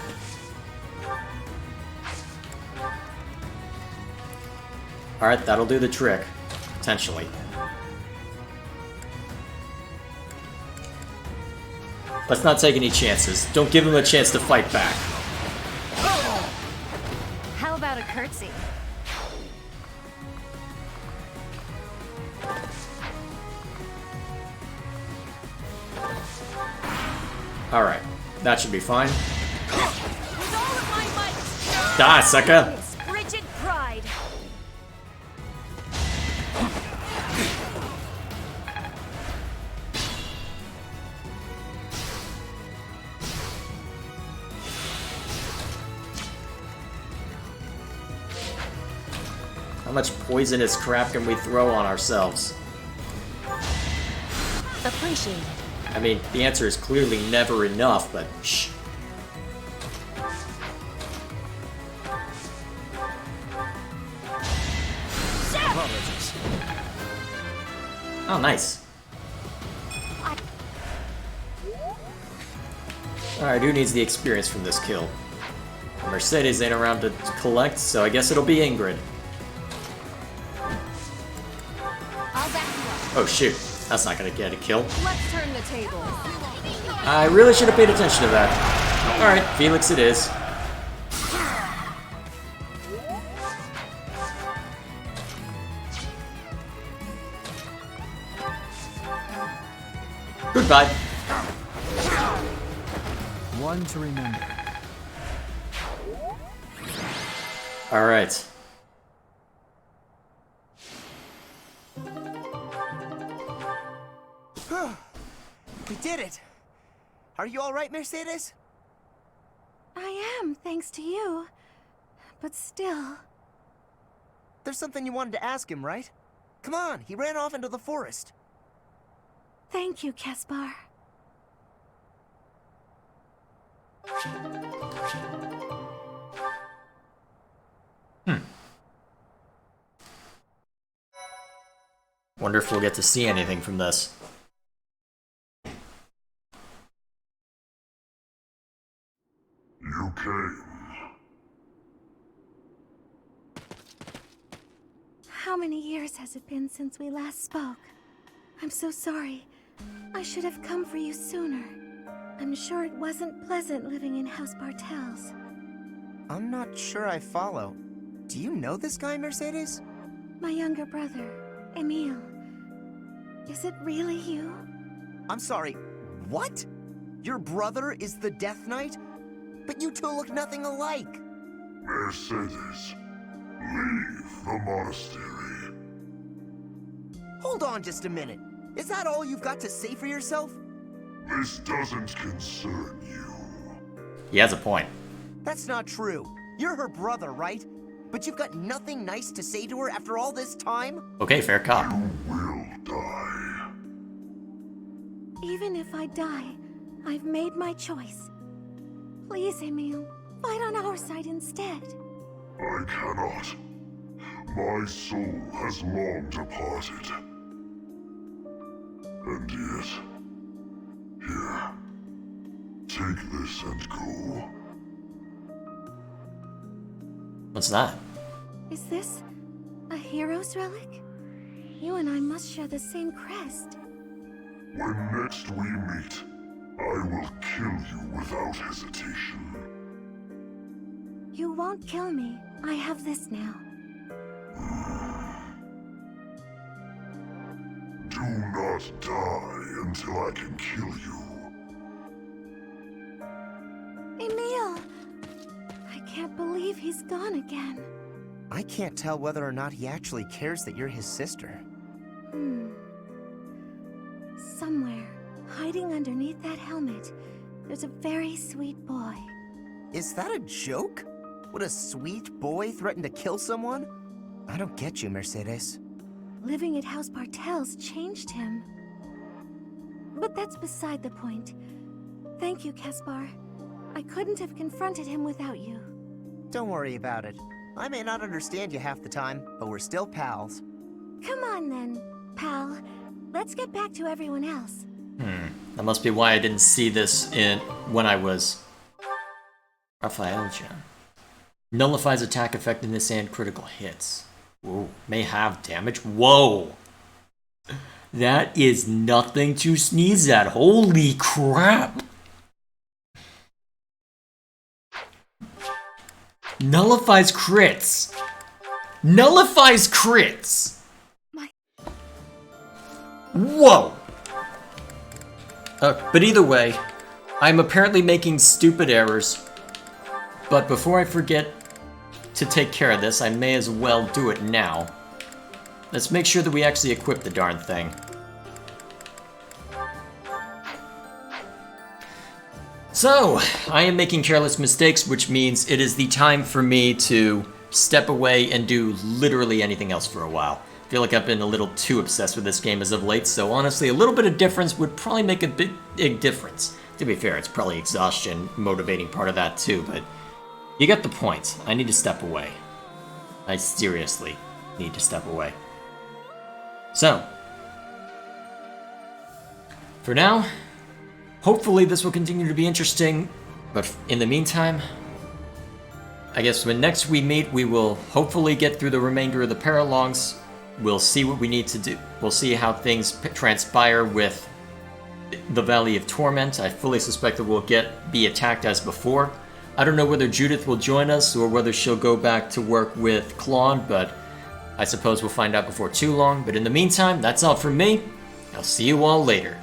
Alright, that'll do the trick. Potentially. Let's not take any chances. Don't give him a chance to fight back. How about a curtsy? Alright, that should be fine. Die, sucker! Rigid pride. How much poisonous crap can we throw on ourselves? Appreciate it. I mean, the answer is clearly never enough, but shh. Apologies. Oh, nice. Alright, who needs the experience from this kill? Mercedes ain't around to collect, so I guess it'll be Ingrid. I'll back you up. Oh shoot, that's not gonna get a kill. Let's turn the table. I really should have paid attention to that. Alright, Felix it is. Goodbye. One to remember. Alright. We did it! Are you alright, Mercedes? I am, thanks to you. But still... There's something you wanted to ask him, right? Come on, he ran off into the forest. Thank you, Caspar. Wonder if we'll get to see anything from this. You came. How many years has it been since we last spoke? I'm so sorry. I should have come for you sooner. I'm sure it wasn't pleasant living in House Bartels. I'm not sure I follow. Do you know this guy, Mercedes? My younger brother, Emil. Is it really you? I'm sorry, what? Your brother is the Death Knight? But you two look nothing alike. Mercedes, leave the monastery. Hold on just a minute. Is that all you've got to say for yourself? This doesn't concern you. He has a point. That's not true. You're her brother, right? But you've got nothing nice to say to her after all this time? Okay, fair cop. You will die. Even if I die, I've made my choice. Please, Emil, fight on our side instead. I cannot. My soul has long departed. And yet, here, take this and go. What's that? Is this a hero's relic? You and I must share the same crest. When next we meet, I will kill you without hesitation. You won't kill me. I have this now. Do not die until I can kill you. Emil! I can't believe he's gone again. I can't tell whether or not he actually cares that you're his sister. Somewhere, hiding underneath that helmet, there's a very sweet boy. Is that a joke? Would a sweet boy threaten to kill someone? I don't get you, Mercedes. Living at House Bartels changed him. But that's beside the point. Thank you, Caspar. I couldn't have confronted him without you. Don't worry about it. I may not understand you half the time, but we're still pals. Come on then, pal. Let's get back to everyone else. That must be why I didn't see this when I was Raphael-chan. Nullifies attack effectiveness and critical hits. Whoa, may have damage. Whoa! That is nothing to sneeze at. Holy crap! Nullifies crits. Nullifies crits. Whoa! But either way, I'm apparently making stupid errors. But before I forget to take care of this, I may as well do it now. Let's make sure that we actually equip the darn thing. So, I am making careless mistakes, which means it is the time for me to step away and do literally anything else for a while. I feel like I've been a little too obsessed with this game as of late, so honestly, a little bit of difference would probably make a big difference. To be fair, it's probably exhaustion motivating part of that too, but you get the point. I need to step away. I seriously need to step away. So, for now, hopefully this will continue to be interesting, but in the meantime, I guess when next we meet, we will hopefully get through the remainder of the paralogs. We'll see what we need to do. We'll see how things transpire with the Valley of Torment. I fully suspect that we'll be attacked as before. I don't know whether Judith will join us or whether she'll go back to work with Claude, but I suppose we'll find out before too long. But in the meantime, that's all from me. I'll see you all later.